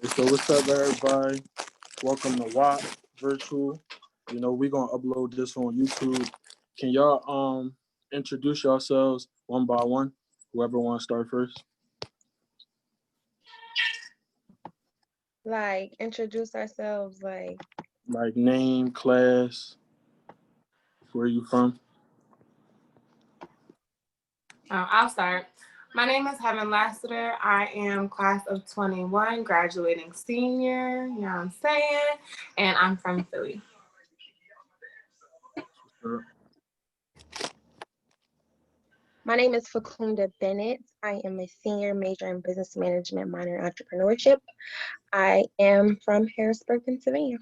So what's up, everybody? Welcome to WAP Virtual. We're gonna upload this on YouTube. Can y'all introduce yourselves one by one? Whoever wants to start first. Like introduce ourselves, Like name, class, where you from? I'll start. My name is Heaven Lassiter. I am class of 21, graduating senior, you know what I'm saying? And I'm from Philly. my name is Facunda Bennett. I am a senior, major in business management, minor in entrepreneurship. I am from Harrisburg, Pennsylvania.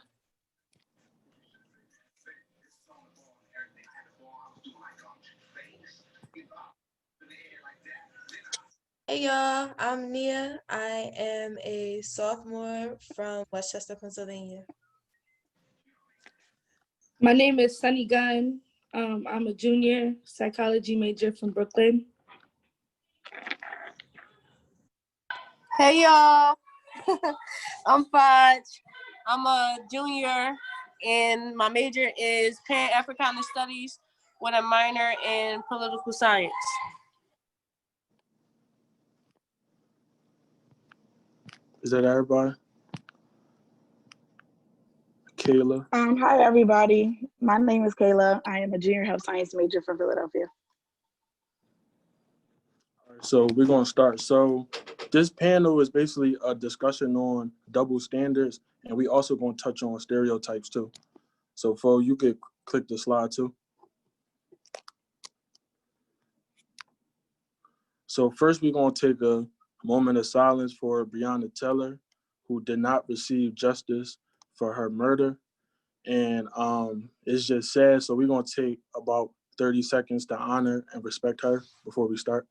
Hey y'all, I'm Nia. I am a sophomore from Westchester, Pennsylvania. My name is Sunny Gunn. I'm a junior psychology major from Brooklyn. Hey y'all, I'm Fudge. I'm a junior and my major is Pan-Africana Studies with a minor in political science. Is that everybody? Kayla. Hi everybody. My name is Kayla. I am a junior health science major from Philadelphia. All right, so we're gonna start. So this panel is basically a discussion on double standards, and we also gonna touch on stereotypes too. So Fo, you could click the slide too. So first we're gonna take a moment of silence for Breonna Taylor, who did not receive justice for her murder. And it's just sad. So we're gonna take about 30 seconds to honor and respect her before we start.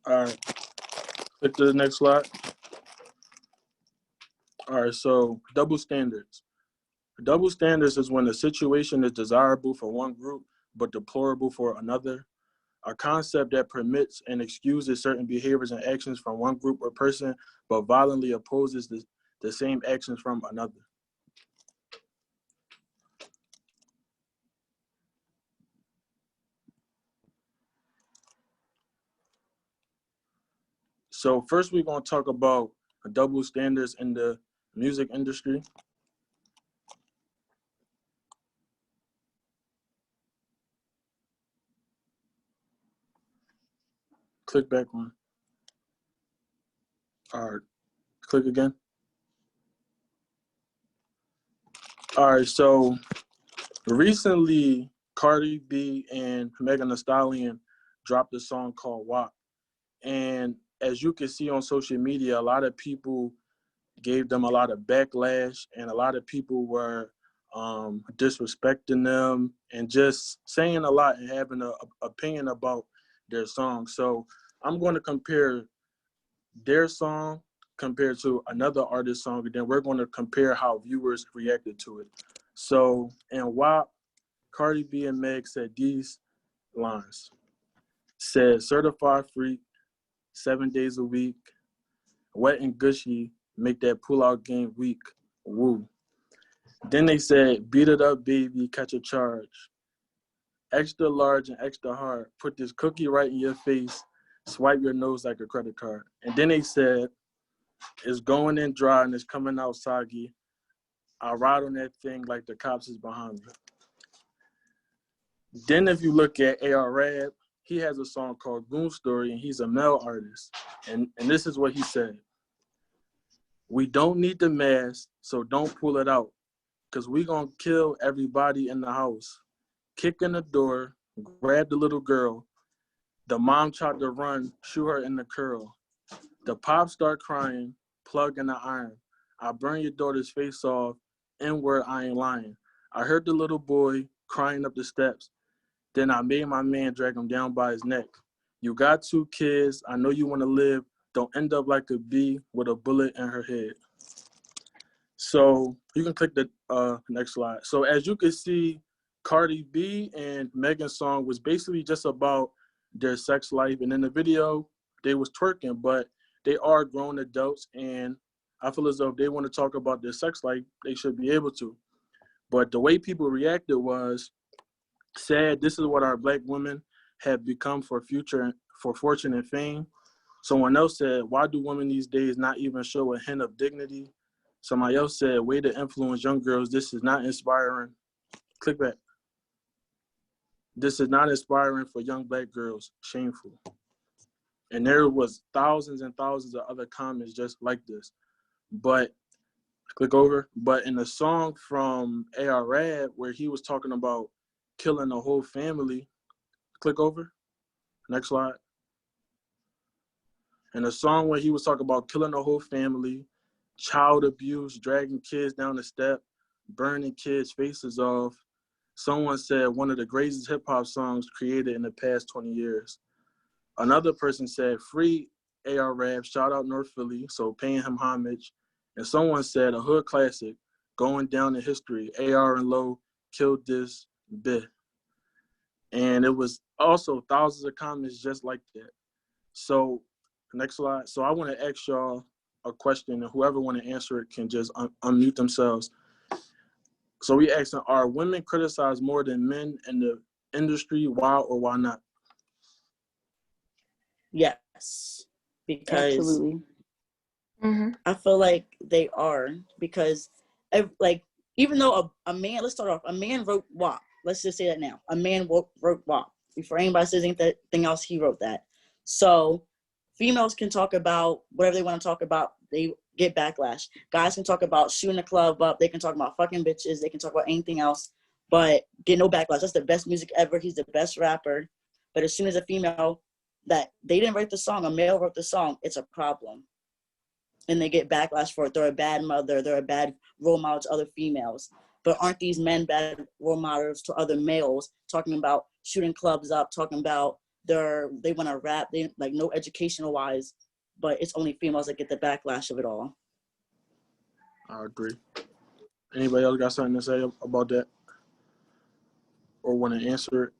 All right, click to the next slide. All right, so double standards. Double standards is when a situation is desirable for one group but deplorable for another. A concept that permits and excuses certain behaviors and actions from one group or person but violently opposes the same actions from another. So first we're gonna talk about double standards in the music industry. Click back one. All right, click again. All right, so recently Cardi B and Megan Thee Stallion dropped a song called WAP. And as you can see on social media, a lot of people gave them a lot of backlash, and a lot of people were disrespecting them and just saying a lot and having an opinion about their song. So I'm going to compare their song compared to another artist's song, and then we're going to compare how viewers reacted to it. So in WAP, Cardi B and Meg said these lines. Said, certified freak, 7 days a week, wet and gushy, make that pull-out game weak, woo. Then they said, beat it up, baby, catch a charge. Extra large and extra hard, put this cookie right in your face, swipe your nose like a credit card. And then they said, it's going in dry and it's coming out soggy. I ride on that thing like the cops is behind me. Then if you look at A.R. Rab, he has a song called Goon Story, and he's a male artist. And this is what he said. We don't need the mask, so don't pull it out, because we gonna kill everybody in the house. Kick in the door, grab the little girl, The mom tried to run, shoot her in the curl. The pop start crying, plug in the iron. I burn your daughter's face off, N-word, I ain't lying. I heard the little boy crying up the steps. Then I made my man drag him down by his neck. You got 2 kids, I know you want to live. Don't end up like a bee with a bullet in her head. So you can click the next slide. So as you can see, Cardi B and Megan's song was basically just about their sex life. And in the video, they was twerking, but they are grown adults. And I feel as though if they want to talk about their sex life, they should be able to. But the way people reacted was sad. This is what our Black women have become for fortune and fame. Someone else said, why do women these days not even show a hint of dignity? Somebody else said, way to influence young girls. This is not inspiring. Click back. This is not inspiring for young Black girls. Shameful. And there was thousands and thousands of other comments just like this. But click over. But in the song from A.R. Rad, where he was talking about killing the whole family, click over. Next slide. In the song where he was talking about killing the whole family, child abuse, dragging kids down the step, burning kids' faces off, someone said one of the greatest hip hop songs created in the past 20 years. Another person said free A.R. Rab, shout out North Philly, so paying him homage. And someone said a hood classic, going down in history, A.R. and Low killed this bit. And it was also thousands of comments just like that. So next slide. So I want to ask y'all a question, and whoever want to answer it can just unmute themselves. So we asking, are women criticized more than men in the industry? Why or why not? Yes, because Absolutely. I feel like they are, because like, even though a man, let's start off, a man wrote WAP. Let's just say that now. A man wrote WAP. Before anybody says anything else, he wrote that. So females can talk about whatever they want to talk about. They get backlash. Guys can talk about shooting a club up. They can talk about fucking bitches. They can talk about anything else, but get no backlash. That's the best music ever. He's the best rapper. But as soon as a female that they didn't write the song, a male wrote the song, it's a problem. And they get backlash for it. They're a bad mother. They're a bad role model to other females. But aren't these men bad role models to other males, talking about shooting clubs up, talking about they want to rap, they like no educational wise, but it's only females that get the backlash of it all. I agree. Anybody else got something to say about that? Or want to answer it?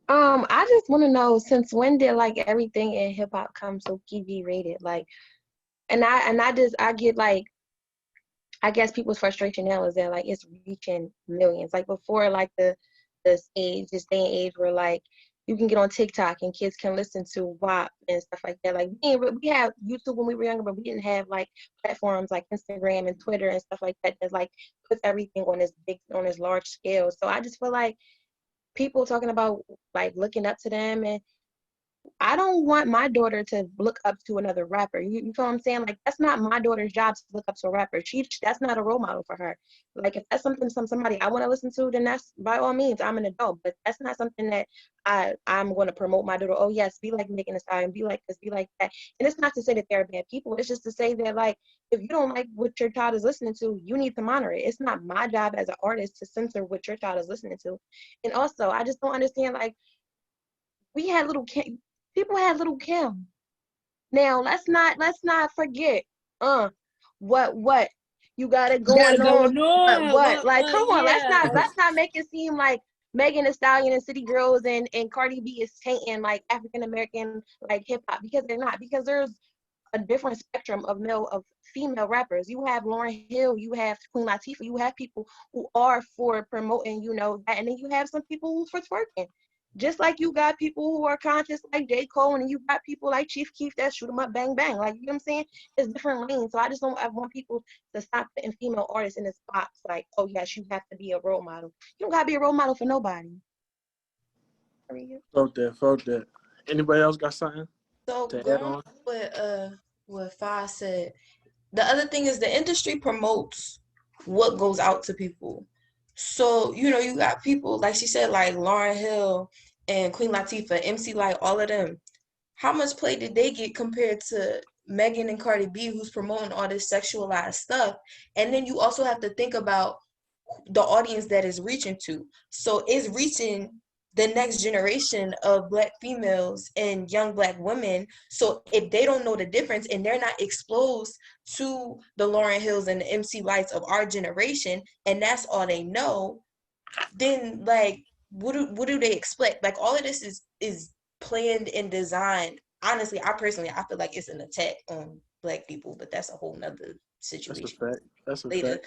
I just want to know, since when did like everything in hip hop come so PG rated? Like, and I get like, I guess people's frustration now is that like it's reaching millions. Like before, like this day and age where like you can get on TikTok and kids can listen to WAP and stuff like that. Like we have YouTube when we were younger, but we didn't have like platforms like Instagram and Twitter and stuff like that that like puts everything on this large scale. So I just feel like people talking about like looking up to them, and I don't want my daughter to look up to another rapper. You feel what I'm saying? Like that's not my daughter's job to look up to a rapper. That's not a role model for her. Like if that's something somebody I want to listen to, then that's by all means, I'm an adult. But that's not something that I'm going to promote my daughter. Oh yes, be like Megan Thee Stallion, be like this, be like that. And it's not to say that they're bad people. It's just to say that like if you don't like what your child is listening to, you need to monitor it. It's not my job as an artist to censor what your child is listening to. And also, I just don't understand like we had little Kim. People had little Kim. Now let's not forget. What you got it going on? What? Like, come on. Yeah. Let's not make it seem like Megan Thee Stallion and City Girls and Cardi B is tainting like African American like hip hop, because they're not. Because there's a different spectrum of female rappers. You have Lauryn Hill, you have Queen Latifah, you have people who are for promoting, that, and then you have some people who for twerking. Just like you got people who are conscious like J. Cole, and you got people like Chief Keef that shoot them up, bang, bang. Like, you know what I'm saying? It's different lanes. So I want people to stop putting female artists in this box. Like, oh, yes, you have to be a role model. You don't got to be a role model for nobody. Felt that. Anybody else got something So to add going on? with what Fa said, the other thing is the industry promotes what goes out to people. So, you got people, like she said, like Lauryn Hill and Queen Latifah, MC Lyte, all of them, how much play did they get compared to Megan and Cardi B, who's promoting all this sexualized stuff? And then you also have to think about the audience that is reaching to. So it's reaching the next generation of Black females and young Black women. So if they don't know the difference and they're not exposed to the Lauryn Hills and the MC Lights of our generation, and that's all they know, then like what do they expect? Like all of this is planned and designed. Honestly, I feel like it's an attack on Black people, but that's a whole nother situation. That's a fact. That's a Later.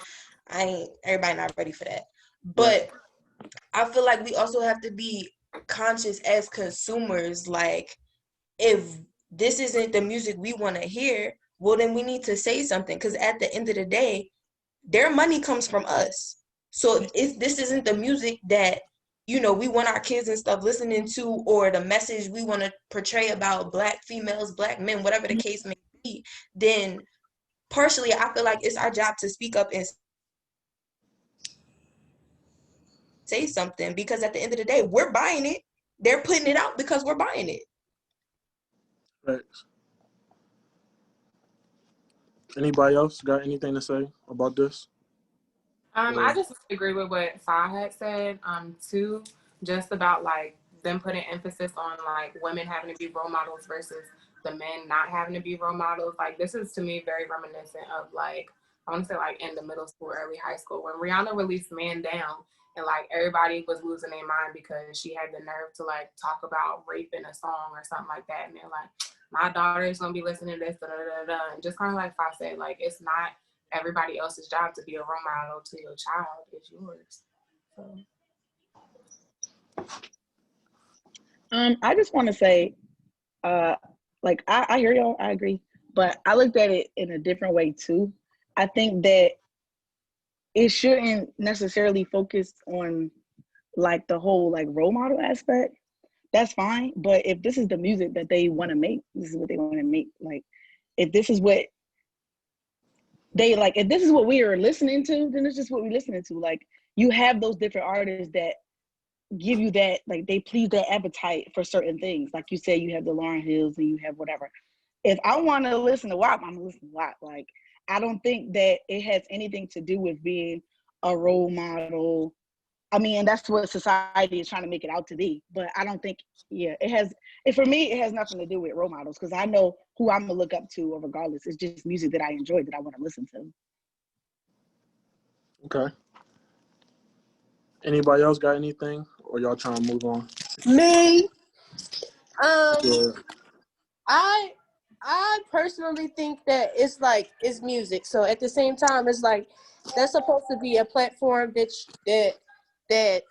fact. Everybody not ready for that. Right. But I feel like we also have to be conscious as consumers. Like, if this isn't the music we want to hear, well, then we need to say something. Because at the end of the day, their money comes from us. So if this isn't the music that, you know, we want our kids and stuff listening to, or the message we want to portray about Black females, Black men, whatever the case may be, then partially I feel like it's our job to speak up and say something, because at the end of the day, we're buying it. They're putting it out because we're buying it. Right. Anybody else got anything to say about this? I just agree with what Fa had said, too, just about like them putting emphasis on like women having to be role models versus the men not having to be role models. Like this is to me very reminiscent of like, I want to say like in the middle school, early high school, when Rihanna released Man Down, and like everybody was losing their mind because she had the nerve to like talk about rape in a song or something like that. And they're like, my daughter's gonna be listening to this, da, da, da, da. And just kind of like Fa said, like it's not everybody else's job to be a role model to your child. It's yours. So. I just want to say, like I hear y'all, I agree, but I looked at it in a different way too. I think that it shouldn't necessarily focus on like the whole like role model aspect. That's fine, but if this is the music that they want to make, this is what they want to make. Like, if this is what they like, if this is what we are listening to, then it's just what we're listening to. Like, you have those different artists that give you that, like, they please that appetite for certain things. Like you said, you have the Lauryn Hills and you have whatever. If I want to listen to WAP, I'm gonna listen to WAP. Like, I don't think that it has anything to do with being a role model. I mean, and that's what society is trying to make it out to be. But I don't think, it has, for me, it has nothing to do with role models, because I know who I'm going to look up to regardless. It's just music that I enjoy, that I want to listen to. Okay. Anybody else got anything, or y'all trying to move on? Me, Yeah. I personally think that it's music. So at the same time, it's like that's supposed to be a platform that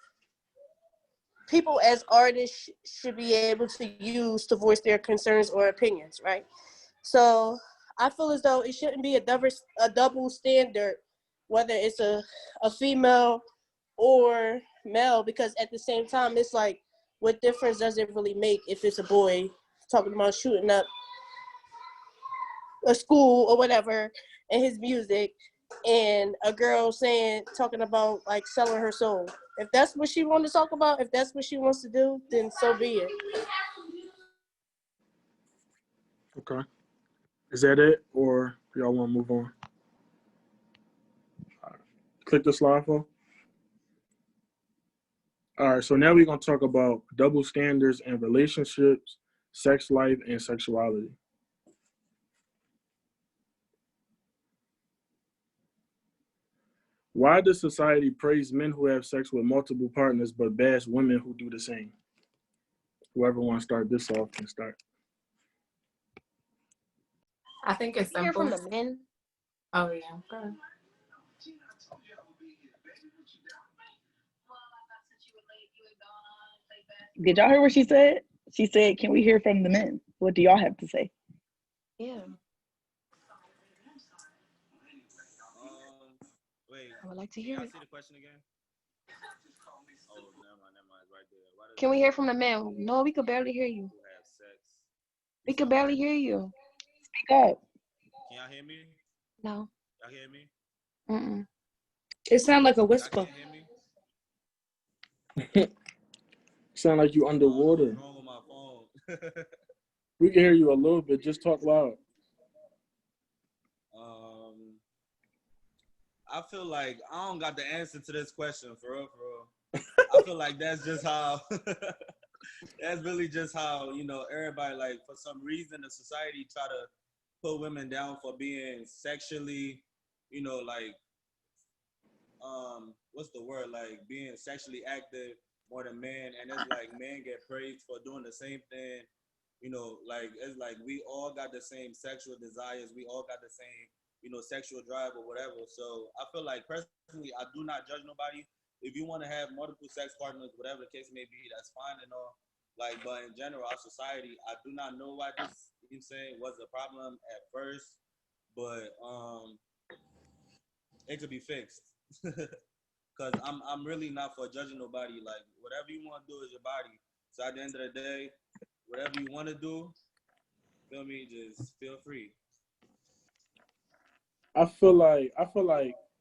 people as artists should be able to use to voice their concerns or opinions, right? So I feel as though it shouldn't be a double standard, whether it's a female or male, because at the same time, it's like, what difference does it really make if it's a boy talking about shooting up a school or whatever in his music, and a girl talking about like selling her soul? If that's what she wants to talk about, if that's what she wants to do, then so be it. Okay. Is that it, or y'all want to move on? All right. Click the slide for. All right, so now we're going to talk about double standards in relationships, sex life, and sexuality. Why does society praise men who have sex with multiple partners but bash women who do the same? Whoever wants to start this off can start. I think it's Hear simple. from the men. Oh yeah, go ahead. Did y'all hear what she said? She said, can we hear from the men? What do y'all have to say? Yeah. Wait, I would like to hear can it. y'all see the question again? Oh, never mind, it's right there. Why Can we hear from the men? No, we could barely hear you. have sex? We could barely hear you. Speak up. Can y'all hear me? No. Y'all hear me? It sounds like a Y'all whisper. can't hear me? Sound like you I don't know what's underwater. wrong with my phone. We can hear you a little bit. Just talk loud. I feel like I don't got the answer to this question for real, for real. I feel like that's just how that's really just how, you know, everybody, like, for some reason the society try to put women down for being sexually, you know, like what's the word, like being sexually active more than men, and it's like men get praised for doing the same thing, you know, like it's like we all got the same sexual desires, we all got the same, you know, sexual drive or whatever. So I feel like personally, I do not judge nobody. If you want to have multiple sex partners, whatever the case may be, that's fine and all. Like, but in general, our society, I do not know why this, you know, saying was a problem at first, but it could be fixed. Cause I'm really not for judging nobody. Like, whatever you want to do is your body. So at the end of the day, whatever you want to do, feel me, just feel free. I feel like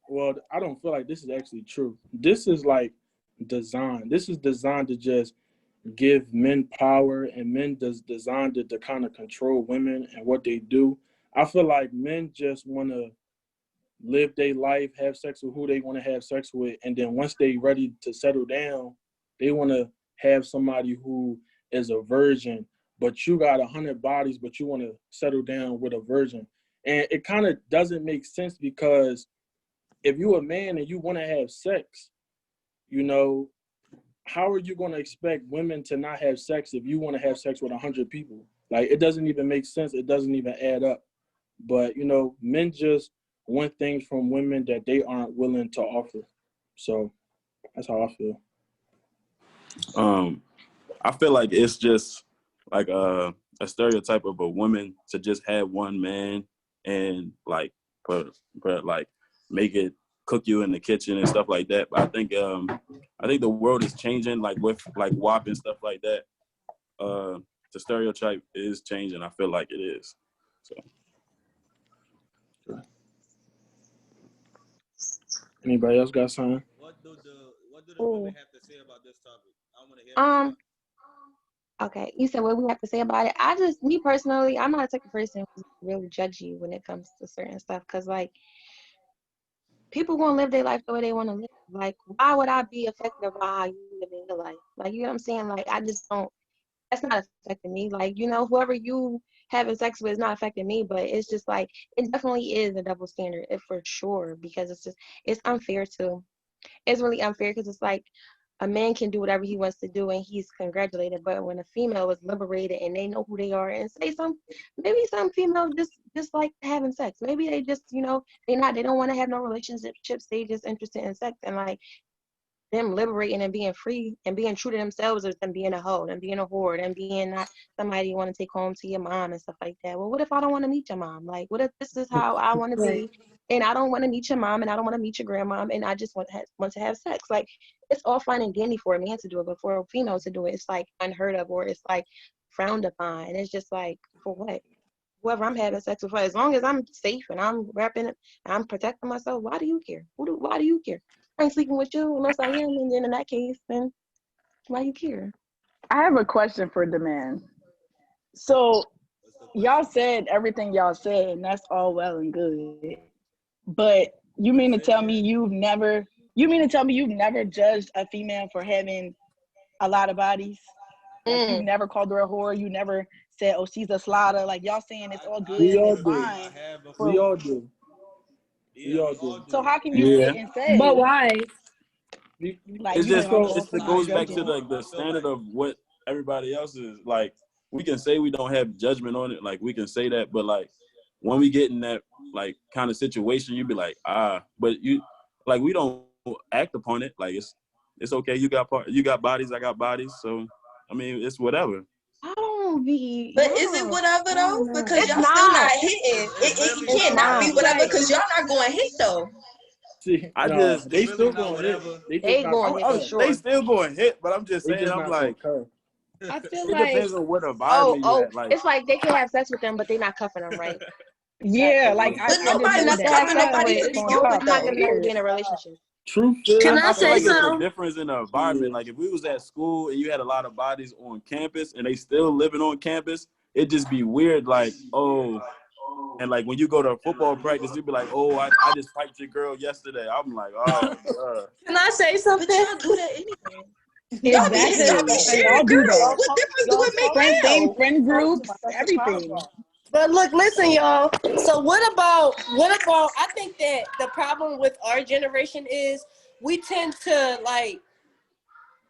well, I don't feel like this is actually true. This is like designed. This is designed to just give men power, and men designed to kind of control women and what they do. I feel like men just want to live their life, have sex with who they want to have sex with, and then once they ready to settle down, they want to have somebody who is a virgin. But you got 100 bodies, but you want to settle down with a virgin, and it kind of doesn't make sense because if you're a man and you want to have sex, you know, how are you going to expect women to not have sex if you want to have sex with 100 people? Like, it doesn't even make sense. It doesn't even add up. But, you know, men just want things from women that they aren't willing to offer. So that's how I feel. I feel like it's just like a stereotype of a woman to just have one man and like put like make it, cook you in the kitchen and stuff like that. But I think the world is changing, like with like WAP and stuff like that. The stereotype is changing. I feel like it is. So. Anybody else got something? What do the women have to say about this topic? I want to hear Um, okay, you said what we have to say about it. Me personally, I'm not the type of person who's really judgy when it comes to certain stuff, because like people gonna live their life the way they want to live. Like, why would I be affected by how you live in your life? Like, you know what I'm saying? Like, I just don't. That's not affecting me. Like, you know, whoever you having sex with is not affecting me, but it's just like it definitely is a double standard, for sure, because it's unfair too. It's really unfair because it's like a man can do whatever he wants to do and he's congratulated, but when a female is liberated and they know who they are, and maybe some females just like having sex. Maybe they just, you know, they don't want to have no relationships. They just interested in sex, and like them liberating and being free and being true to themselves, or them being a hoe and being a whore and being not somebody you want to take home to your mom and stuff like that. Well, what if I don't want to meet your mom? Like, what if this is how I want to be, and I don't want to meet your mom, and I don't want to meet your grandma, and I just want to have sex? Like, it's all fine and dandy for a man to do it, but for a female to do it, it's like unheard of, or it's like frowned upon. And it's just like, for what? Whoever I'm having sex with, as long as I'm safe and I'm wrapping it, and I'm protecting myself, why do you care? Why do you care? I ain't sleeping with you unless I am, and then in that case, then why you care? I have a question for the man. So y'all said everything y'all said, and that's all well and good. But you mean to tell me you've never judged a female for having a lot of bodies? Like, you never called her a whore. You never said, "Oh, she's a slaughter." Like, y'all saying it's all good We and all it's do. fine. We all do. Yeah, We all do. So how can you Yeah. sit and say, But why? like, It's you just have all it for not goes back to judging? like the standard of what everybody else is like. We can say we don't have judgment on it, like we can say that, but like when we get in that like kind of situation, you be like, but you like we don't act upon it. Like it's okay. You got bodies, I got bodies, so I mean it's whatever. I don't be. But is it whatever though? Because It's y'all still not. not hitting. It It's can't not be not. whatever because y'all not going to hit though. See, I no, just they It's really still not going to hit. whatever. They just They not going going to to hit for curve. they sure. still going to hit, but I'm just They saying just I'm not going like to curve. I feel it like depends on what environment you at. Like It's like they can have sex with them, but they not cuffing them, right? Yeah, Exactly. like But I just It's need nobody's enough to that. have cuffing I don't sex know nobody what's with. to It's be going cool, but doing pop I'm not out gonna nothing. never here. be in a relationship. True. Can I I feel say like it's the something? difference in the environment. Like if we was at school and you had a lot of bodies on campus and they still living on campus, it'd just be weird. Like, oh, and like when you go to football practice, you'd be like, oh, I just fight your girl yesterday. I'm like, oh, God. Can I say But something? y'all do that anyway. Exactly. Y'all be Like, sharing y'all do girls. that. What difference do it make Friend now? thing, friend groups, That's the everything. problem. But look, listen, y'all. So what about I think that the problem with our generation is we tend to like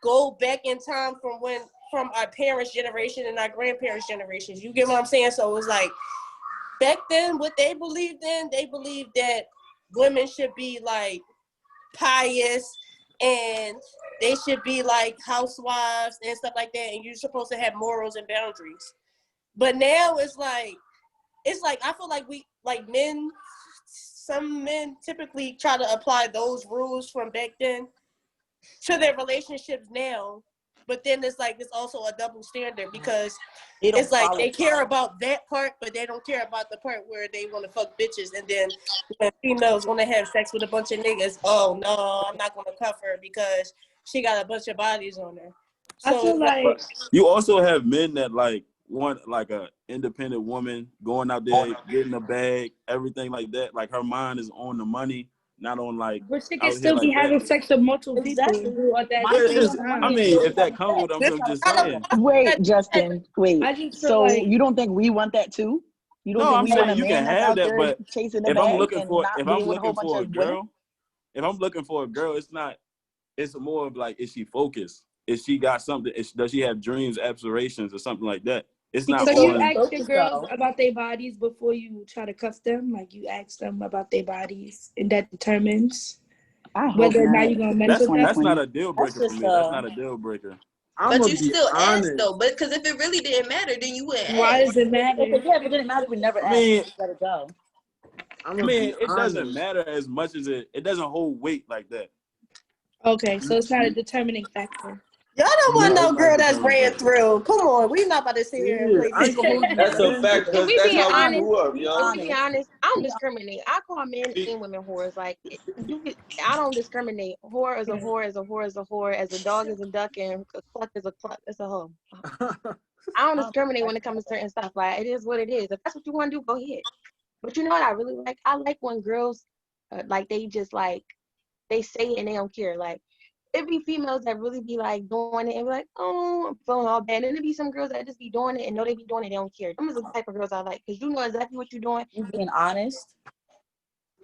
go back in time from our parents' generation and our grandparents' generations. You get what I'm saying? So it was like back then what they believed that women should be like pious and they should be like housewives and stuff like that, and you're supposed to have morals and boundaries. But now it's like I feel like some men typically try to apply those rules from back then to their relationships now. But then it's also a double standard because it's like they care about that part, but they don't care about the part where they want to fuck bitches. And then when females want to have sex with a bunch of niggas, oh no, I'm not going to cuff her because she got a bunch of bodies on her. So I feel like you also have men that like want like a independent woman going out there, getting a bag, everything like that. Like her mind is on the money, not on like but she can out here still be like that. having sex with multiple people Exactly. and do all that at But the it's same just, time. I mean, if that comes with them, I'm just saying. Wait, Justin, wait. I just feel So like you don't think we want that too? You don't No, think I'm we want saying a you can man that's have out that, there but chasing the if I'm bag looking and for not if I'm being with a whole looking bunch for a of women? girl, if I'm looking for a girl, it's more of like, is she focused? Is she got something? Does she have dreams, aspirations, or something like that? It's not so you on. ask your girls about their bodies before you try to cuff them? Like you ask them about their bodies and that determines I hope whether or not not. you're gonna mess That's with them? that's not 2020. a deal breaker for me. That's not a deal breaker. I'm But gonna you be still ask honest. though. But because if it really didn't matter, then you wouldn't Why ask. does it matter? If it didn't matter, we never I asked. mean, We let it go. I'm I gonna mean, be it doesn't honest. matter as much as it doesn't hold weight like that. Okay, so it's not a determining factor. y'all don't want No, no it's not a girl that's determining ran factor. through. Come on, we not about to sit here and Yeah, play I this ain't gonna hold shit. you. That's a Men, fact, If because we that's being how we honest, grew up, Be yo. if we being honest. honest, I don't discriminate. I call men and women whores. Like I don't discriminate. Whore is a whore is a whore is a whore. As a dog is a duck and a cluck is a cluck. It's a hoe. I don't discriminate when it comes to certain stuff. Like it is what it is. If that's what you want to do, go ahead. But you know what I really like? I like when girls, like they just like they say it and they don't care. Like it be females that really be like doing it and be like, oh, I'm feeling all bad. And it be some girls that just be doing it and know they be doing it, they don't care. Them is the type of girls I like because you know exactly what you're doing. You being honest.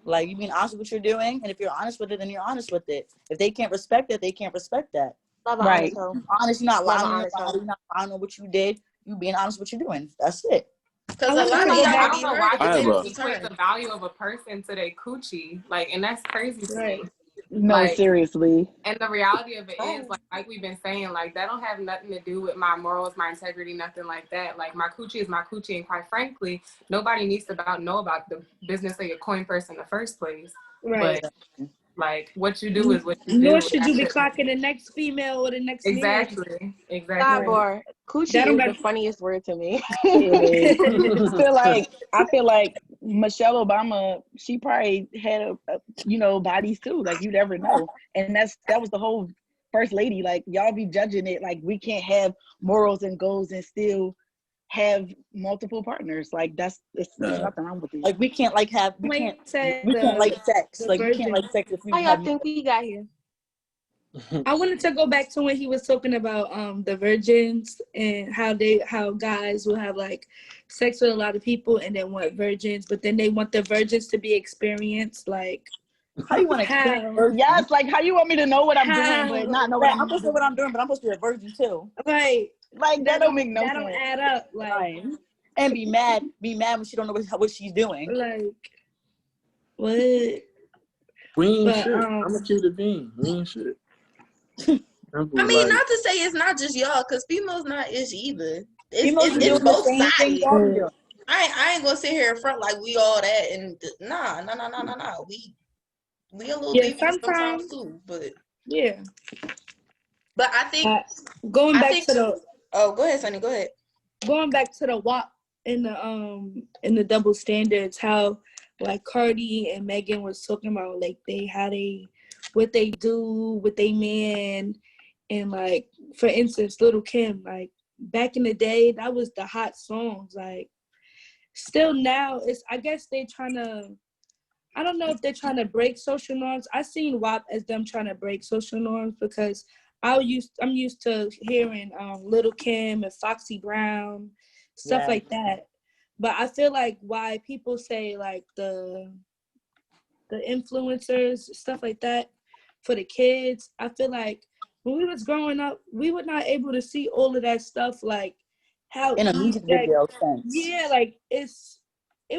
Like you being honest with what you're doing, and if you're honest with it, then you're honest with it. If they can't respect it, they can't respect that. Love an Right. honest hoe. Honest, you're not Love lying an on your honest body, hoe. you're not lying on what you did. You being honest with what you're doing. That's it. Because I a wanted lot to of go y'all back. I would don't be know hurt why if I the have men tables a was equate turned. the value of a person to their coochie. Like, and that's crazy to Right. me. No, Like, seriously. and the reality of it is, like we've been saying, like that don't have nothing to do with my morals, my integrity, nothing like that. Like my coochie is my coochie, and quite frankly, nobody needs to know about the business of your coin purse in the first place. Right. But like what you do is what you Nor do. should you That's be it. clocking the next female or the next man. Exactly. Sidebar, coochie That don't is the got funniest word to me. It is. I feel like Michelle Obama, she probably had bodies too. Like you never know. And that was the whole first lady. Like y'all be judging it like we can't have morals and goals and still have multiple partners. Like there's nothing wrong with it. Like we can't like said we can't like sex. the Like we can't virgin. like sex if we How y'all have. think we got here? I wanted to go back to when he was talking about the virgins and how guys will have like sex with a lot of people and then want virgins, but then they want the virgins to be experienced. Like How you want to how? Yes, like how you want me to know what I'm doing but not know what I'm I'm supposed to know what I'm doing, but I'm supposed to be a virgin too. Right. like that don't make no that sense. don't add up. Like Right. And be mad when she don't know what she's doing. like what? We ain't But shit. I'm gonna keep it being. We ain't shit. I mean, not to say it's not just y'all, because females not ish either. Females be It's doing the both same thing y'all be sides. doing. I ain't gonna sit here in front like we all that and nah. We a little devious sometimes too, but yeah. But I think going back to the oh, go ahead, Sonny, go ahead. Going back to the WAP in the double standards, how like Cardi and Megan was talking about like how they what they do with they man. And like, for instance, Little Kim, like back in the day, that was the hot songs. Like still now, I guess they trying to, I don't know if they're trying to break social norms. I seen WAP as them trying to break social norms because I'm used to hearing Little Kim and Foxy Brown, stuff like that. But I feel like why people say like the influencers, stuff like that, for the kids, I feel like when we was growing up, we were not able to see all of that stuff, like how in a music video sense. Yeah, like it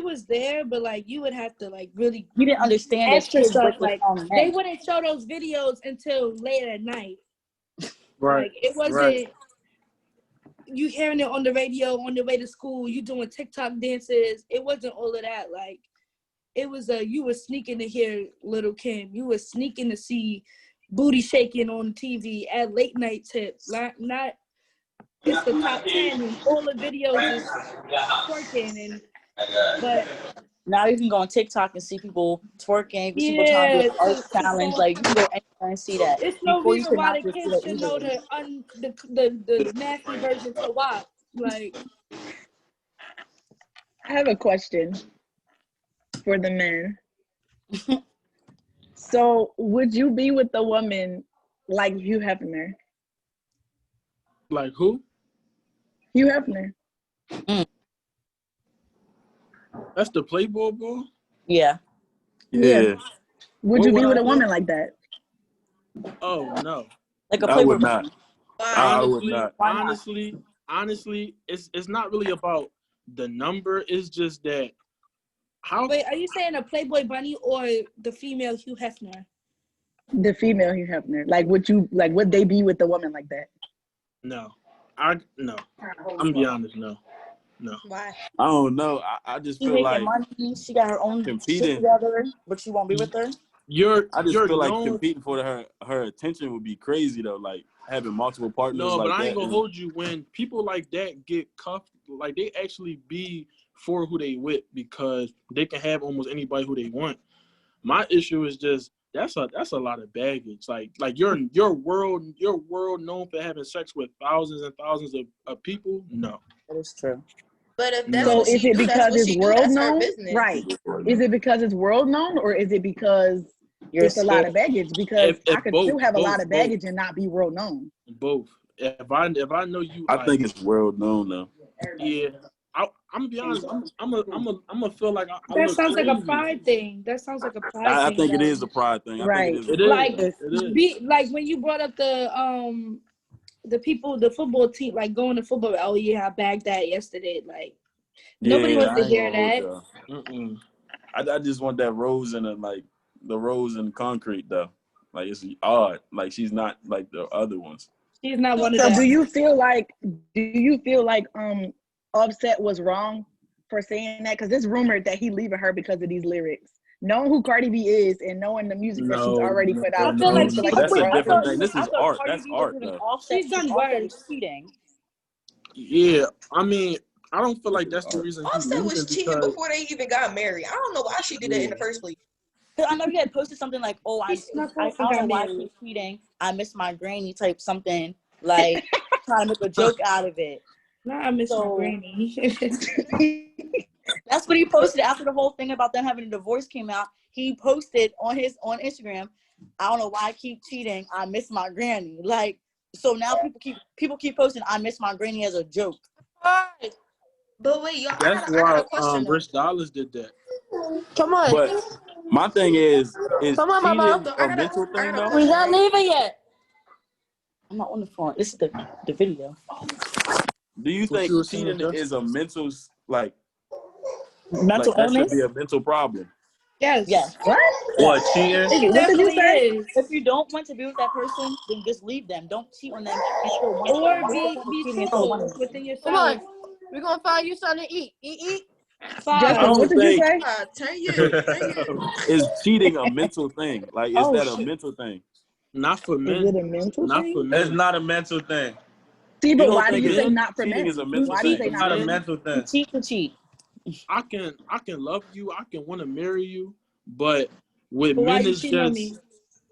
was there, but like you would have to like really, you didn't understand extra kids stuff. what Like the they wouldn't show those videos until late at night. Right. Like it wasn't. Right. You hearing it on the radio on the way to school, you doing TikTok dances. It wasn't all of that. Like it was you were sneaking to hear Little Kim. You were sneaking to see booty shaking on TV at late night tips. Not it's the top 10 and all the videos is twerking but now you can go on TikTok and see people twerking, see people trying to do an art challenge. so like you can go anywhere and see that. it's no Before you reason could why not the just see kids that should know easily. the nasty version to WAP. Like I have a question for the men. So, would you be with a woman like Hugh Hefner? Like who? Hugh Hefner. That's the Playboy boy? Yeah. Yeah. Would you be with a woman like that? Oh no. Like a I Playboy would not. I would not. Honestly, it's not really about the number. It's just that Wait, are you saying a Playboy bunny or the female Hugh Hefner? The female Hugh Hefner. Like, would they be with a woman like that? No. I'm gonna be honest, no. Why? I don't know. I just She feel making like money. She got her own shit competing. together, but you won't be with her. I just feel like competing for her attention would be crazy though. Like having multiple partners. No, like but I that ain't gonna hold you. When people like that get cuffed, like they actually be for who they with because they can have almost anybody who they want. My issue is just that's a lot of baggage. Like your world known for having sex with thousands and thousands of people. No, that is true. But if that's So what is she it do, that's because what it's she do. world That's her known? business. Right. Is it because it's world known, or is it because it's a lot of baggage? Because I could still have a lot of baggage and not be world known. Both. If I know you, I think it's world known though. Yeah. I'm gonna be honest. I'm gonna feel like I That look sounds like crazy. a pride thing. That sounds like a pride I thing. think it is a pride thing. I think it is. Like like when you brought up the people, the football team, like going to football. Oh yeah, I bagged that yesterday. Like nobody wants to hear that. I just want that rose in the rose in concrete though. Like it's odd. Like she's not like the other ones. She's not one of them. them. So do you feel like Offset was wrong for saying that? Because it's rumored that he leaving her because of these lyrics. Knowing who Cardi B is and knowing the music that she's already put out, I feel like she's that's a different thing. This is art. That's art though. She's done worse. Cheating. Yeah, I mean, I don't feel like that's the reason. Offset was cheating before they even got married. I don't know why she did that in the first place. I know he had posted something like, "Oh, I don't know why I keep cheating. I miss my granny," type something, like trying to make a joke out of it. Nah, I miss my granny. That's what he posted after the whole thing about them having a divorce came out. He posted on Instagram, "I don't know why I keep cheating. I miss my granny." Like, so now people keep posting, "I miss my granny" as a joke. But wait, y'all, That's I got a why question. Rich Dollars did that. Come on. But my thing is Come on, cheating Mama. a mental thing though? We're not leaving yet. I'm not on the phone. This is the video. Do you think cheating is a mental like mental that illness? should be a mental problem? Yes. What? What, cheating? What did you say? If you don't want to be with that person, then just leave them. Don't cheat on them. Or be truthful within yourself. Come on. We're going to find you something to eat. Eat. Justin, what did you say? Is cheating a mental thing? Like, is that a mental thing? Not for men. Is it a mental thing? For men. It's not a mental thing. See, but why do you say not for cheating men? is a mental Why do you thing. say It's not a for men? mental thing. Cheat to cheat. I can love you. I can want to marry you, but with But why men you it's cheating on just me?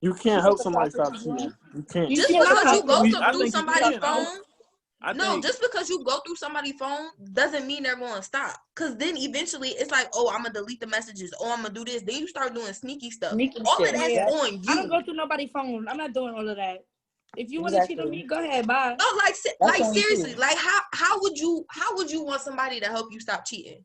You can't help somebody stop cheating. You can't. You Just can't because you stop go it. through I think you somebody's can. phone, I no, think just because you go through somebody's phone doesn't mean they're going to stop. Because then eventually it's like, oh, I'm going to delete the messages. Oh, I'm going to do this. Then you start doing sneaky stuff. Sneaky All of shit. that's Yeah. on I don't you. go through nobody's phone. I'm not doing all of that. If you want to cheat on Exactly. me, go ahead. Bye. No, That's on you seriously, too. like how would you want somebody to help you stop cheating?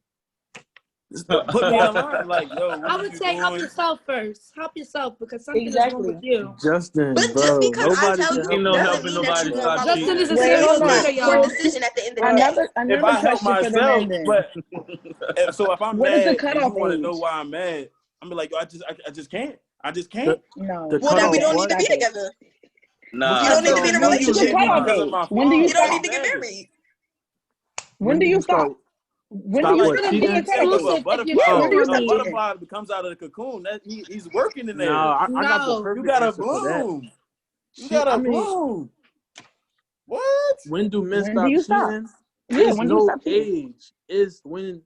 put me Yeah. in line. Like, yo, what I are would you say help doing? yourself first. Help yourself because something is wrong with Exactly. you. Justin, But just bro, because I nobody tell can you help Ain't no you doesn't help helping mean that nobody you're yourself. going to stop follow Justin cheating. is a Wait, serious hold on. cheater, it's your y'all. decision at the end of the day. Another If I help question for the myself, men then. but so if I'm What is the mad and you cutoff want to know age? why I'm mad, I'm be like, yo, I just can't. I just The, can't. No. the Well, then Stop we cutoff it. don't need what? to Stop be it. together. Nah, You don't need to so be in a What's the relationship. cutoff Because of date? my When do you You don't stop? need to get married. When do you stop? When do Stop you what, stop? Gonna What's be the cheating? cutoff date? exclusive if you're Yeah, cheating when do you on stop a me. cheating? butterfly comes out of the cocoon, that he's working in No, there. I got the No. perfect You gotta answer for that. bloom. You Cheat. I gotta mean, bloom. What? when do men When do stop you stop? cheating? Yeah, It's when do you no stop cheating? age. It's when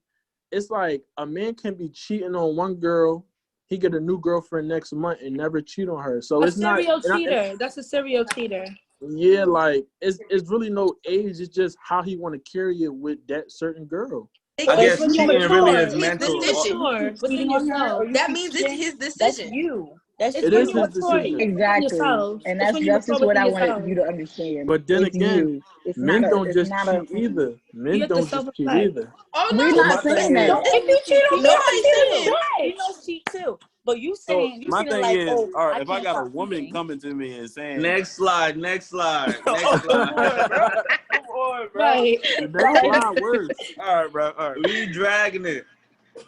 it's like a man can be cheating on one girl, he get a new girlfriend next month and never cheat on her. So A it's not. serial And cheater. That's a serial cheater. yeah, like it's really no age. It's just how he want to carry it with that certain girl. It I Or is guess when you're cheating really mature. is his When you're mental. decision. mature within Cheating on her, or yourself. you That keep means it's cheating, his that's decision. you. That's It's It when is you. you're his mature decision. within Exactly, yourself. and It's when you're that's mature just what within I wanted yourself. you to understand. But then It's again, you. It's not men a. don't It's just not a. cheat either. You Men have to don't just cheat self-reflect. either. Oh We're no, So not my thing saying is, that. If you cheat on me, I'm nobody's cheating. saying. Females cheat too. But you So saying my it thing like, is, oh, all right, I if I can't got a stop woman cheating. coming to me and saying, next slide, next slide, next "Oh, come slide. on, bro, come on, bro." Right. The next Like, slide works. All right, bro, all right. We dragging it.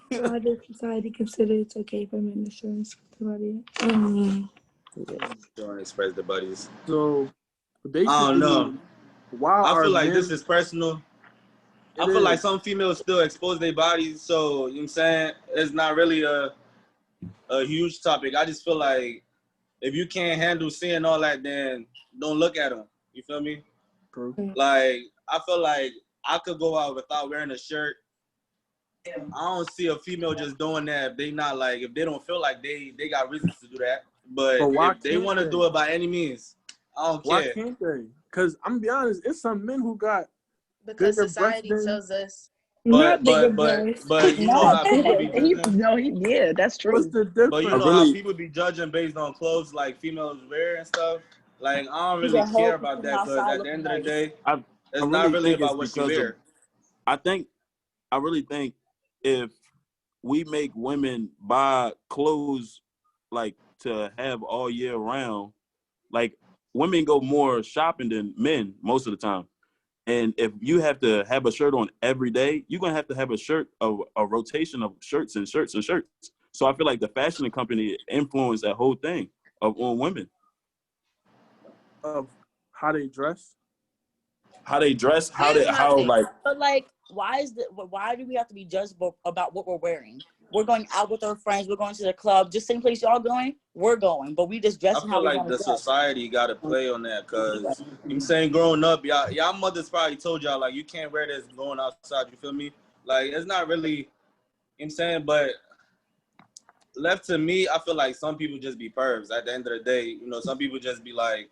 Why does society consider it's okay for men to show somebody? Don't express the buddies. So I don't basically, know. why I are feel like this men? is personal. I It feel like is. some females still expose their bodies, so you know what I'm saying it's not really a huge topic. I just feel like if you can't handle seeing all that, then don't look at them. You feel me? True. Like I feel like I could go out without wearing a shirt. I don't see a female just doing that if they not like if they don't feel like they got reasons to do that. But But why if they can't want to they? do it by any means, I don't Why care. can't they? Because I'm gonna be honest, it's some men who got Because bigger breasts society than. tells us. Not bigger breasts. You know No, how people be judging. yeah, that's What's true. the But you I difference? know how really, people be judging based on clothes like females wear and stuff. Like I don't he's really a whole care about person that because outside at the looking end of the nice. day, I it's not really really think it's about what she because of. wear. I really think if we make women buy clothes like to have all year round, like women go more shopping than men most of the time. And if you have to have a shirt on every day, you're gonna have to have a rotation of shirts and shirts and shirts. So I feel like the fashion company influenced that whole thing on women, Of how they dress. how they dress, Here's my thing. But like, why do we have to be judged about what we're wearing? We're going out with our friends. We're going to the club. Just same place y'all going. We're going, but we just I dressing how feel we like want to the dress. society got to play on that because I'm saying growing up, y'all mothers probably told y'all like you can't wear this going outside. You feel me? Like it's not really, you know what I'm saying, but left to me, I feel like some people just be pervs. At the end of the day, you know, some people just be like,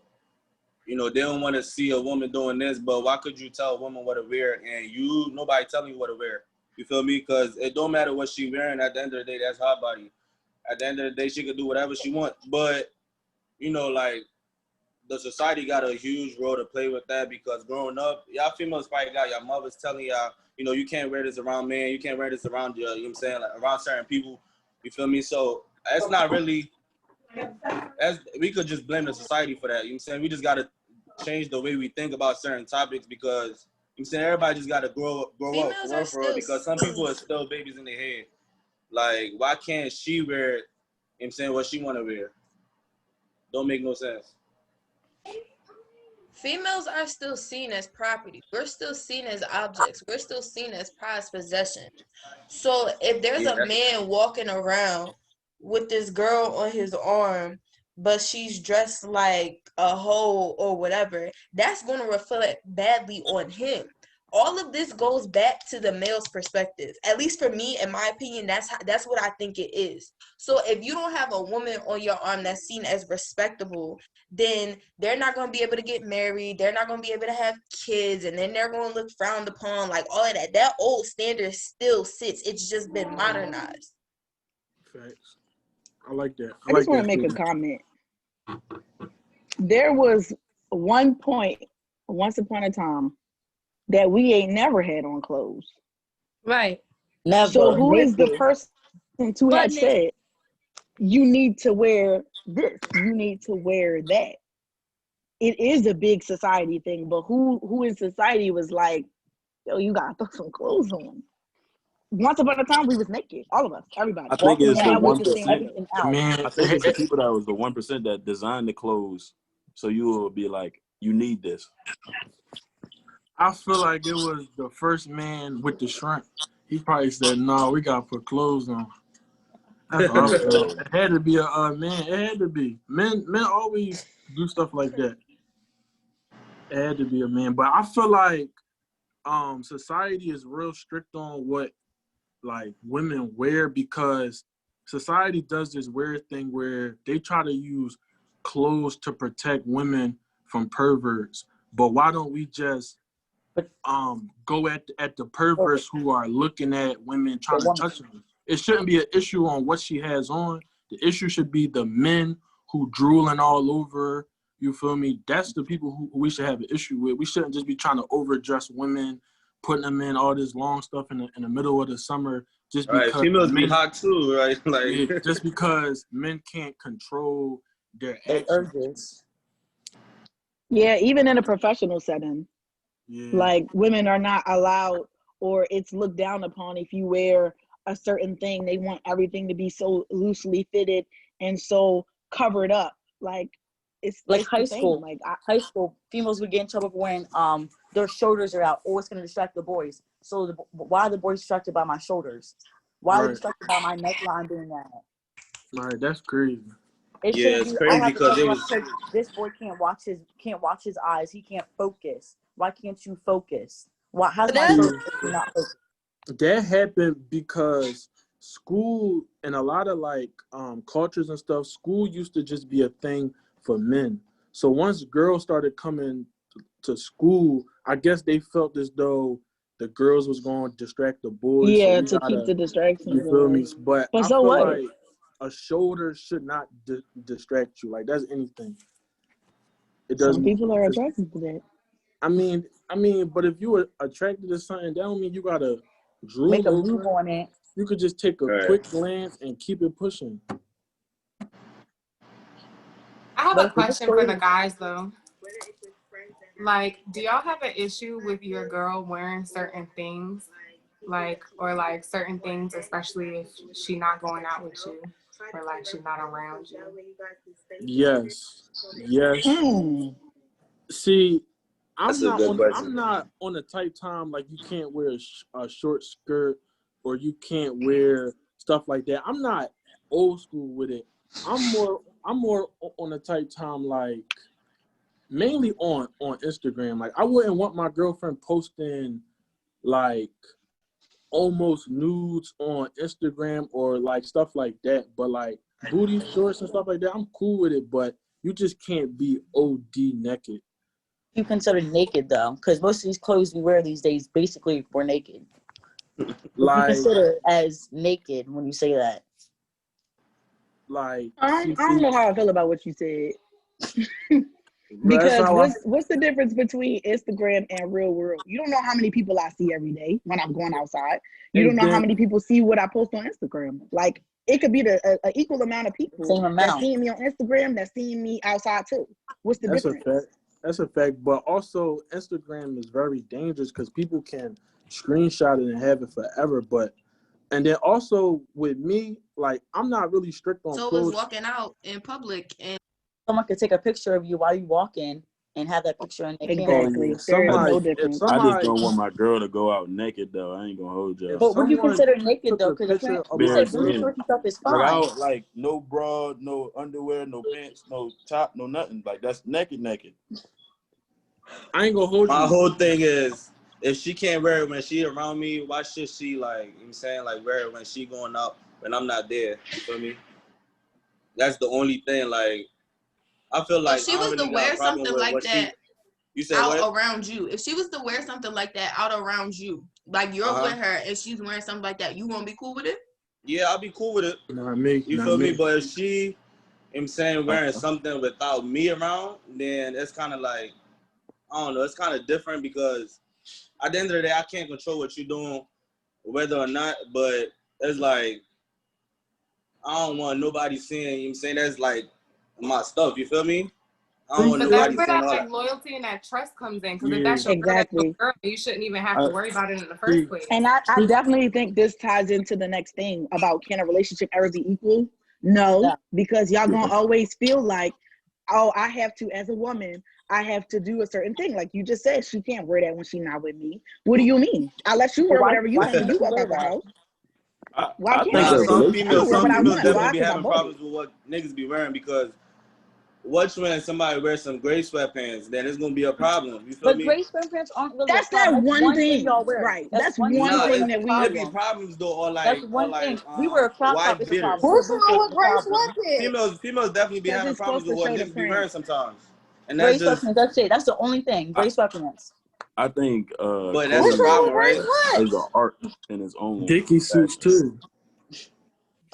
you know, they don't want to see a woman doing this, but why could you tell a woman what to wear and nobody telling you what to wear? You feel me? Because it don't matter what she wearing. At the end of the day, that's her body. At the end of the day, she could do whatever she wants. But, you know, like, the society got a huge role to play with that because growing up, y'all females probably got your mothers telling y'all, you know, you can't wear this around men. You can't wear this around you know what I'm saying? Like, around certain people. You feel me? So that's not really, we could just blame the society for that. You know what I'm saying? We just got to change the way we think about certain topics because I'm saying everybody just got to grow up Females are for real still because some people are still babies in their head. Like, why can't she wear, you know what I'm saying, what she want to wear? Don't make no sense. Females are still seen as property. We're still seen as objects. We're still seen as prized possession. So if there's a Yeah, man walking around with this girl on his arm, but she's dressed like a hoe or whatever, that's going to reflect badly on him. All of this goes back to the male's perspective. At least for me, in my opinion, that's what I think it is. So if you don't have a woman on your arm that's seen as respectable, then they're not going to be able to get married. They're not going to be able to have kids. And then they're going to look frowned upon, like all of that. That old standard still sits. It's just been modernized. Facts. I like that. I just want to make a comment. There was one point, once upon a time, that we ain't never had on clothes. Right. Never. So who is the person to have said, you need to wear this, you need to wear that? It is a big society thing, but who in society was like, yo, you gotta throw some clothes on? Once upon a time, we was naked, all of us, everybody. I think it's And the that was the 1%. standard. Everything out. Man, I think it's the people that was the 1% that designed the clothes so you will be like, you need this? I feel like it was the first man with the shrimp. He probably said, "No, we gotta put clothes on." That's what I feel. It had to be a man. It had to be men. Men always do stuff like that. It had to be a man. But I feel like society is real strict on what like women wear because society does this weird thing where they try to use clothes to protect women from perverts. But why don't we just go at the perverts who are looking at women trying to touch them? It shouldn't be an issue on what she has on. The issue should be the men who drooling all over. You feel me? That's the people who we should have an issue with. We shouldn't just be trying to overdress women, putting them in all this long stuff in the middle of the summer just Right, because females be men, hot too, right? Like yeah, just because men can't control their actions. urges. Yeah, even in a professional setting, Yeah. like women are not allowed, or it's looked down upon if you wear a certain thing. They want everything to be so loosely fitted and so covered up. Like it's high the school. thing. Like high school females would get in trouble for wearing their shoulders are out. Oh, it's gonna distract the boys. So why are the boys distracted by my shoulders? Why are they distracted by my neckline being that? Right, that's crazy. It yeah, shouldn't it's be. I crazy have to because it cover up was. because this boy can't watch his eyes. He can't focus. Why can't you focus? Why? How's my See, shoulder not focus? that happened because school and a lot of like cultures and stuff, school used to just be a thing for men. So once girls started coming to school, I guess they felt as though the girls was going to distract the boys. So yeah, we to keep gotta, the distractions you feel me? away. But But I so feel what? like a shoulder should not distract you. Like that's anything. It Some doesn't. people are attracted to that. I mean, but if you were attracted to something, that don't mean you gotta Make drool a over move it. on it. You could just take a Right. quick glance and keep it pushing. I have But a if it's question for the crazy- guys though. Like, do y'all have an issue with your girl wearing certain things? Like, or like certain things, especially if she not going out with you or like she's not around you? Yes. See, That's I'm a not good on. question. I'm not on a tight time like you can't wear a short skirt or you can't wear stuff like that. I'm not old school with it. I'm more on a tight time like mainly on Instagram. Like I wouldn't want my girlfriend posting like almost nudes on Instagram or like stuff like that. But like booty shorts and stuff like that, I'm cool with it. But you just can't be OD naked. You consider naked though, because most of these clothes we wear these days basically we're naked. Like, you consider it as naked when you say that. Like I don't know how I feel about what you said. That's Because how what's the difference between Instagram and real world? You don't know how many people I see every day when I'm going outside. You don't know how many people see what I post on Instagram. Like it could be the equal amount of people that's seeing me on Instagram that's seeing me outside too. What's the difference? That's a fact. But also Instagram is very dangerous because people can screenshot it and have it forever. And then also with me, like I'm not really strict on So clothes. is walking out in public and someone could take a picture of you while you walk in and have that picture in their Exactly. camera. There is no difference. I just don't want my girl to go out naked though. I ain't gonna hold y'all. But what do you consider naked though? Because you say booty shorts and stuff is fine. Like I don't like no bra, no underwear, no pants, no top, no nothing. Like that's naked. I ain't gonna hold you. My whole thing is if she can't wear it when she around me, why should she like, you know what I'm saying, like wear it when she going out when I'm not there? You feel me? That's the only thing. Like I feel like if she was to wear something like that out around you, if she was to wear something like that out around you, like you're with her and she's wearing something like that, you won't be cool with it? Yeah, I'll be cool with it. Not me. You feel me? But if she, you know what I'm saying, wearing something without me around, then it's kind of like, I don't know, it's kind of different because at the end of the day, I can't control what you're doing, whether or not, but it's like, I don't want nobody seeing, you know what I'm saying, that's like my stuff, you feel me? I don't want But nobody that's where seeing that all like that. loyalty and that trust comes in. Because if that's your girl, you shouldn't even have to worry about it in the first place. And I definitely think this ties into the next thing about can a relationship ever be equal? No, because y'all gonna always feel like oh, I have to, as a woman, I have to do a certain thing. Like you just said, she can't wear that when she's not with me. What do you mean? I let you But wear whatever you why want when can't you she walk wear out the that? house. Why I can't think Nah, a I? some I can relationship. wear what I females want. definitely Why? be Because I'm having bougie. problems with what niggas be wearing because what when somebody wears some gray sweatpants, then it's gonna be a problem. You feel But me? gray sweatpants aren't really a That's that problem. That's one one thing thing, y'all wear. right? That's That's one thing one No, you wear. thing That's that a we. it be problem. problems though, That's one thing. We wear a crop top. white It's a beaters. problem. We wear What's boot shorts. wrong It's with a gray problem. sweatpants? Females definitely be Because having it's problems supposed with to what show the niggas be wearing print. sometimes, and Gray that's just. sweatpants. That's it. That's the only thing. I, Gray sweatpants. I think But that's a What's clothing wrong problem, with gray right? is an sweats? art in its own Dickie suits fashion. too.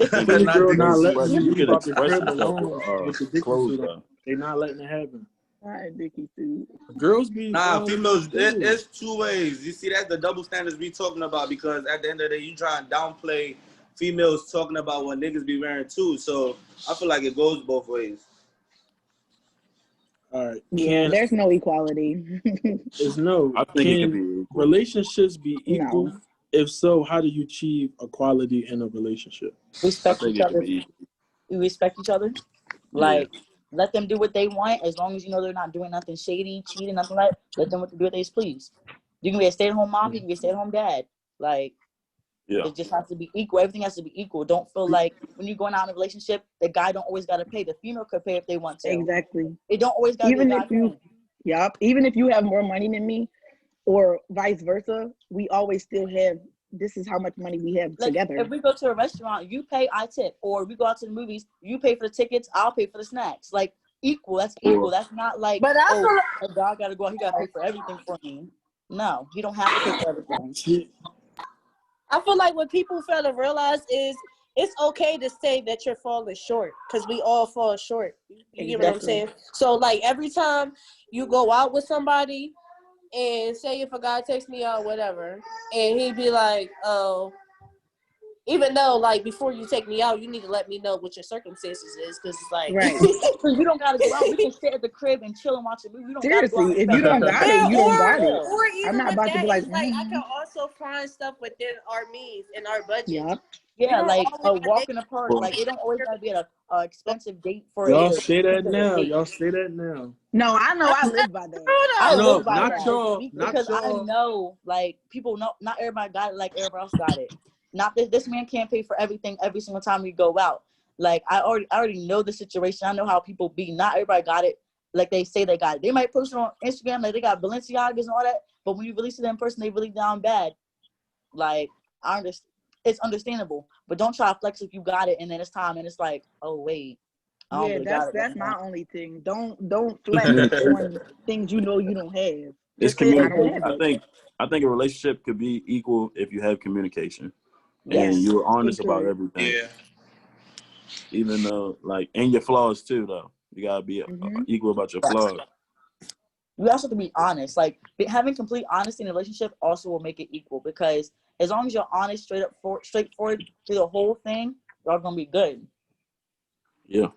I Dicky think Philly it's Not girl Dickie not very letting suits. expressive. you You leave can out the express crib yourself with alone with the Dickie clothes suit on. though. They not letting it happen. All right, Dickie suit. Girls be Nah, in them females, too. it's two ways. You see, that's the double standards we talking about because at the end of the day, you try and downplay females talking about what niggas be wearing too. So I feel like it goes both ways. All right, Yeah, there's no equality. I think it could can be equal. relationships be equal? No, If so, how do you achieve equality in a relationship? I Respect think each it could other. be equal. We respect each other. Yeah. Like, let them do what they want as long as you know they're not doing nothing shady, cheating, nothing like that. Let them do what they please. You can be a stay-at-home mom, you can be a stay-at-home dad. Like, Yeah. it just has to be equal. Everything has to be equal. Don't feel like when you're going out in a relationship, the guy don't always gotta pay. The female could pay if they want to. exactly. It don't always gotta be a Even if guy you, paying. yup, even if you have more money than me, or vice versa, we always still have. This is how much money we have Like, together. if we go to a restaurant, you pay, I tip. Or we go out to the movies, you pay for the tickets, I'll pay for the snacks. Like, equal. That's equal. That's not like, But I oh, feel like a guy gotta go out, he gotta pay for everything for me. No, he don't have to pay for everything. what people fail to realize is it's okay to say that you're falling short because we all fall short. You get what I'm Exactly. saying? So like every time you go out with somebody and say if a guy takes me out, whatever, and he'd be like, oh, even though like before you take me out, you need to let me know what your circumstances is because it's like Right. Because we don't gotta go out. We can sit at the crib and chill and watch a movie. We don't gotta go out Seriously, and if you spend don't money. got it, you don't got it. or I'm even not with about to that, be like, it's like I can also find stuff within our means and our budget. yeah. Yeah, like a Always walk in the park. Well, Like it don't always gotta be at a expensive date for it Y'all to say that consider a now. date. Y'all say that now. No, I know I live by that. I True live No, by not that y'all. Not because I y'all. know like people know not everybody got it like everybody else got it. Not that this man can't pay for everything every single time we go out. Like I already know the situation. I know how people be. Not everybody got it like they say they got it. They might post it on Instagram like they got Balenciagas and all that, but when you release it in person, they really down bad. Like I understand. It's understandable, but don't try to flex if you got it and then it's time and it's like, oh wait, I don't Yeah, really got it right that's now. my only thing. Don't it's flex communication. on things you know you don't have. It's Just say I don't communication. have it. I think a relationship could be equal if you have communication and Yes. you're honest about Agreed. everything. Yeah. Even though, like, and your flaws too, though. You gotta be Hmm. equal about your flaws. You also have to be honest. Like having complete honesty in a relationship also will make it equal because as long as you're honest, straightforward through the whole thing, y'all gonna be good. Yeah.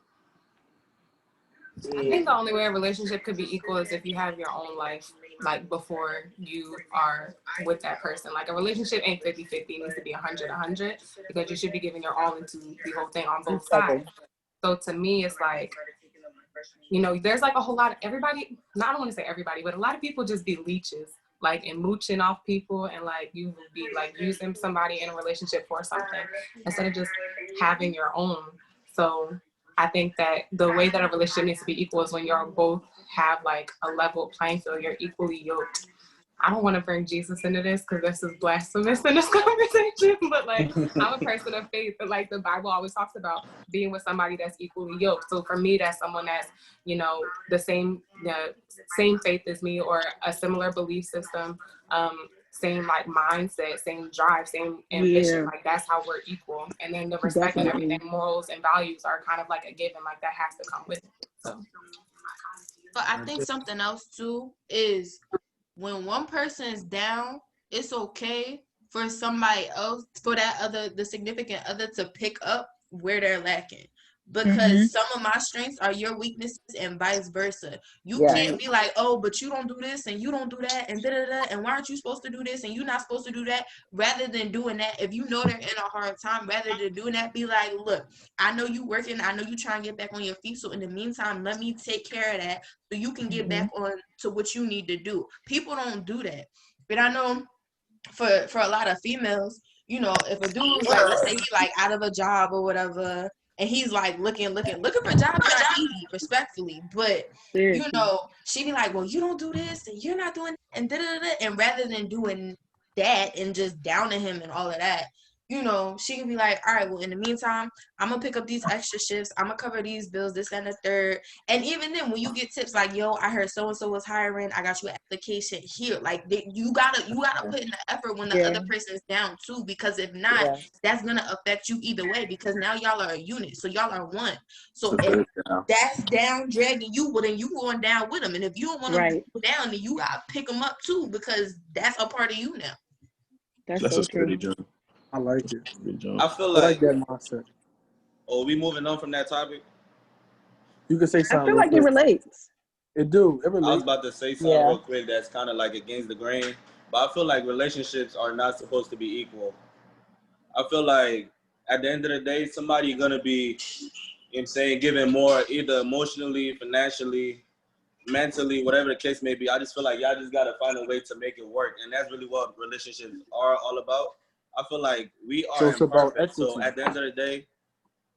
I think the only way a relationship could be equal is if you have your own life, like before you are with that person. Like a relationship ain't 50-50, it needs to be 100-100 because you should be giving your all into the whole thing on both sides. So to me, it's like, you know, there's like a whole lot of everybody, I don't want to say everybody, but a lot of people just be leeches, like and mooching off people and like you will be like using somebody in a relationship for something instead of just having your own. So I think that the way that a relationship needs to be equal is when you're both have like a level playing field, you're equally yoked. I don't want to bring Jesus into this because this is blasphemous in this conversation, but like I'm a person of faith, but like the Bible always talks about being with somebody that's equally yoked. So for me, that's someone that's, you know, the same faith as me or a similar belief system, same like mindset, same drive, same ambition. Yeah, Like that's how we're equal. And then the respect and definitely. everything, morals and values are kind of like a given, like that has to come with it. So. But I think something else too is when one person is down, it's okay for somebody else, for the significant other to pick up where they're lacking. because some of my strengths are your weaknesses and vice versa. You can't be like, oh, but you don't do this and you don't do that and da-da-da, and why aren't you supposed to do this and you're not supposed to do that? Rather than doing that, if you know they're in a hard time, rather than doing that, be like, look, I know you working, I know you trying to get back on your feet, so in the meantime, let me take care of that so you can get back on to what you need to do. People don't do that. But I know for a lot of females, you know, if a dude's like, let's say he like out of a job or whatever, and he's like looking for jobs not easy, respectfully, but you know, she be like, well, you don't do this and you're not doing and da-da-da-da. And rather than doing that and just downing him and all of that, you know, she can be like, all right, well, in the meantime, I'm gonna pick up these extra shifts, I'm gonna cover these bills, this and the third. And even then, when you get tips like, yo, I heard so and so was hiring, I got you an application here, like you gotta put in the effort when the other person's down too, because if not, that's gonna affect you either way, because now y'all are a unit, so y'all are one. So if that's down dragging you, well, then you going down with them, and if you don't want to go down, then you gotta pick them up too, because that's a part of you now. That's a sturdy jump. I like it. I feel like that mindset. Oh, we moving on from that topic? You can say something. I feel like it relates. It do. It relates. I was about to say something real quick that's kind of like against the grain, but I feel like relationships are not supposed to be equal. I feel like at the end of the day, somebody gonna be, you know what I'm saying, giving more either emotionally, financially, mentally, whatever the case may be. I just feel like y'all just gotta find a way to make it work, and that's really what relationships are all about. I feel like we are imperfect, so at the end of the day,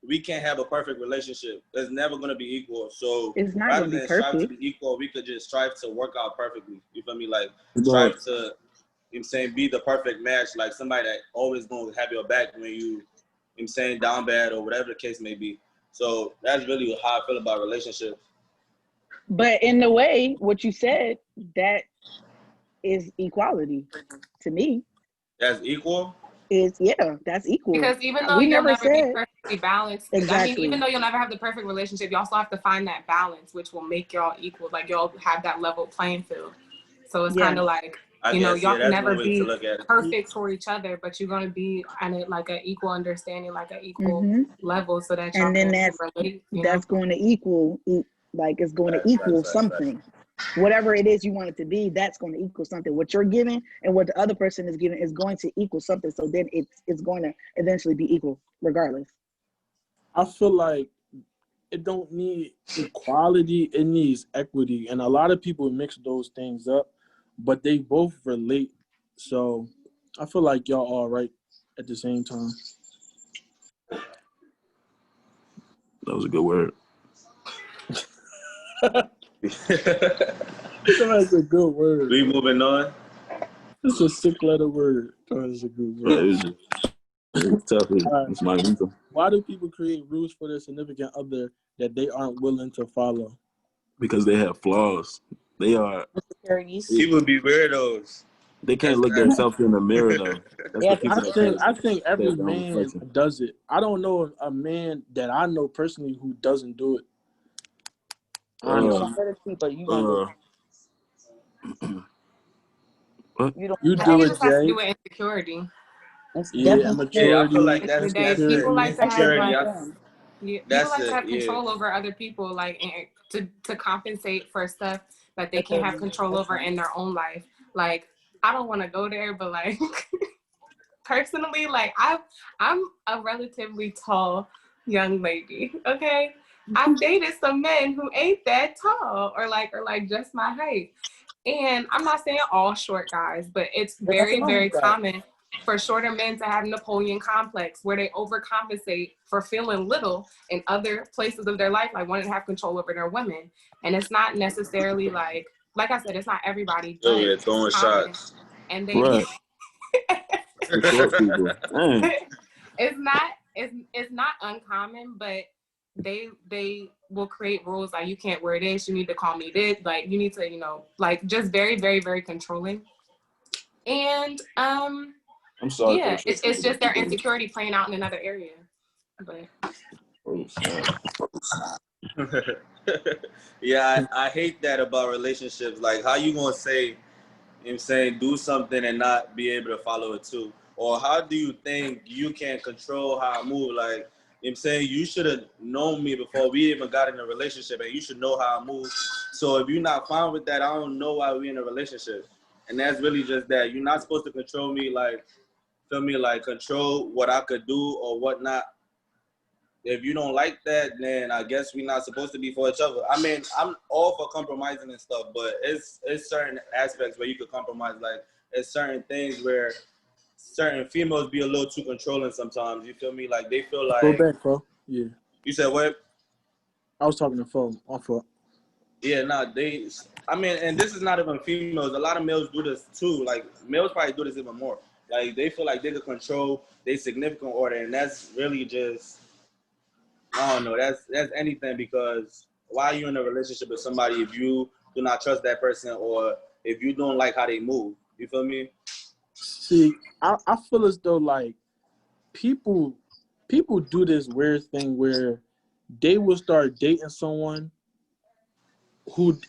we can't have a perfect relationship. It's never going to be equal. So rather than strive to be equal, we could just strive to work out perfectly. You feel me? Like strive to, you know what I'm saying, be the perfect match, like somebody that always going to have your back when you know what I'm saying, down bad or whatever the case may be. So that's really how I feel about relationships. But in the way, what you said, that is equality to me. That's equal? That's equal. Because even though you'll never be perfectly balanced, I mean, even though you'll never have the perfect relationship, you also have to find that balance, which will make y'all equal. Like y'all have that level playing field. So it's kind of like, you know, y'all can never be perfect for each other, but you're gonna be on it like an equal understanding, like an equal level, so that y'all can relate. That's going to equal, like it's going to equal something. Whatever it is you want it to be, that's going to equal something. What you're giving and what the other person is giving is going to equal something. So then it's going to eventually be equal regardless. I feel like it don't need equality, it needs equity. And a lot of people mix those things up, but they both relate. So I feel like y'all all right at the same time. That was a good word. That's a good word. We moving on. It's a sick letter word. That's a good word. It's tough. It's my wisdom. Why do people create rules for their significant other that they aren't willing to follow? Because they have flaws. They are. People be weirdos. They can't look themselves in the mirror though. I think every man does it. I don't know a man that I know personally who doesn't do it. Honestly. You do it, Jay. Do it insecurity. Yeah, maturity. I feel like that's people like to insecurity. have people like to have control over other people, like to compensate for stuff that they can't have control over in their own life. Like, I don't want to go there, but like personally, like I'm a relatively tall young lady. Okay, I've dated some men who ain't that tall or like just my height. And I'm not saying all short guys, but it's very, very common for shorter men to have Napoleon complex where they overcompensate for feeling little in other places of their life, like wanting to have control over their women. And it's not necessarily like I said, it's not everybody. Oh yeah, throwing shots. And they it's not uncommon, but they will create rules like, you can't wear this, you need to call me this, like you need to, you know, like just very, very, very controlling. And I'm sorry. Yeah, it's just their insecurity playing out in another area. But yeah, I hate that about relationships. Like, how you gonna say, you know what I'm saying, do something and not be able to follow it too? Or how do you think you can control how I move? Like, I'm saying? You should have known me before we even got in a relationship, and you should know how I move. So if you're not fine with that, I don't know why we in a relationship. And that's really just that. You're not supposed to control me, like, feel me, like control what I could do or whatnot. If you don't like that, then I guess we're not supposed to be for each other. I mean, I'm all for compromising and stuff, but it's certain aspects where you could compromise. Like, it's certain things where certain females be a little too controlling sometimes. You feel me? Like, they feel Go like... back, bro. Yeah. You said what? I was talking to phone. My fault. Yeah, I mean, and this is not even females. A lot of males do this too. Like, males probably do this even more. Like, they feel like they could control their significant order, and that's really just... I don't know. That's anything, because why are you in a relationship with somebody if you do not trust that person or if you don't like how they move? You feel me? See, I feel as though like people do this weird thing where they will start dating someone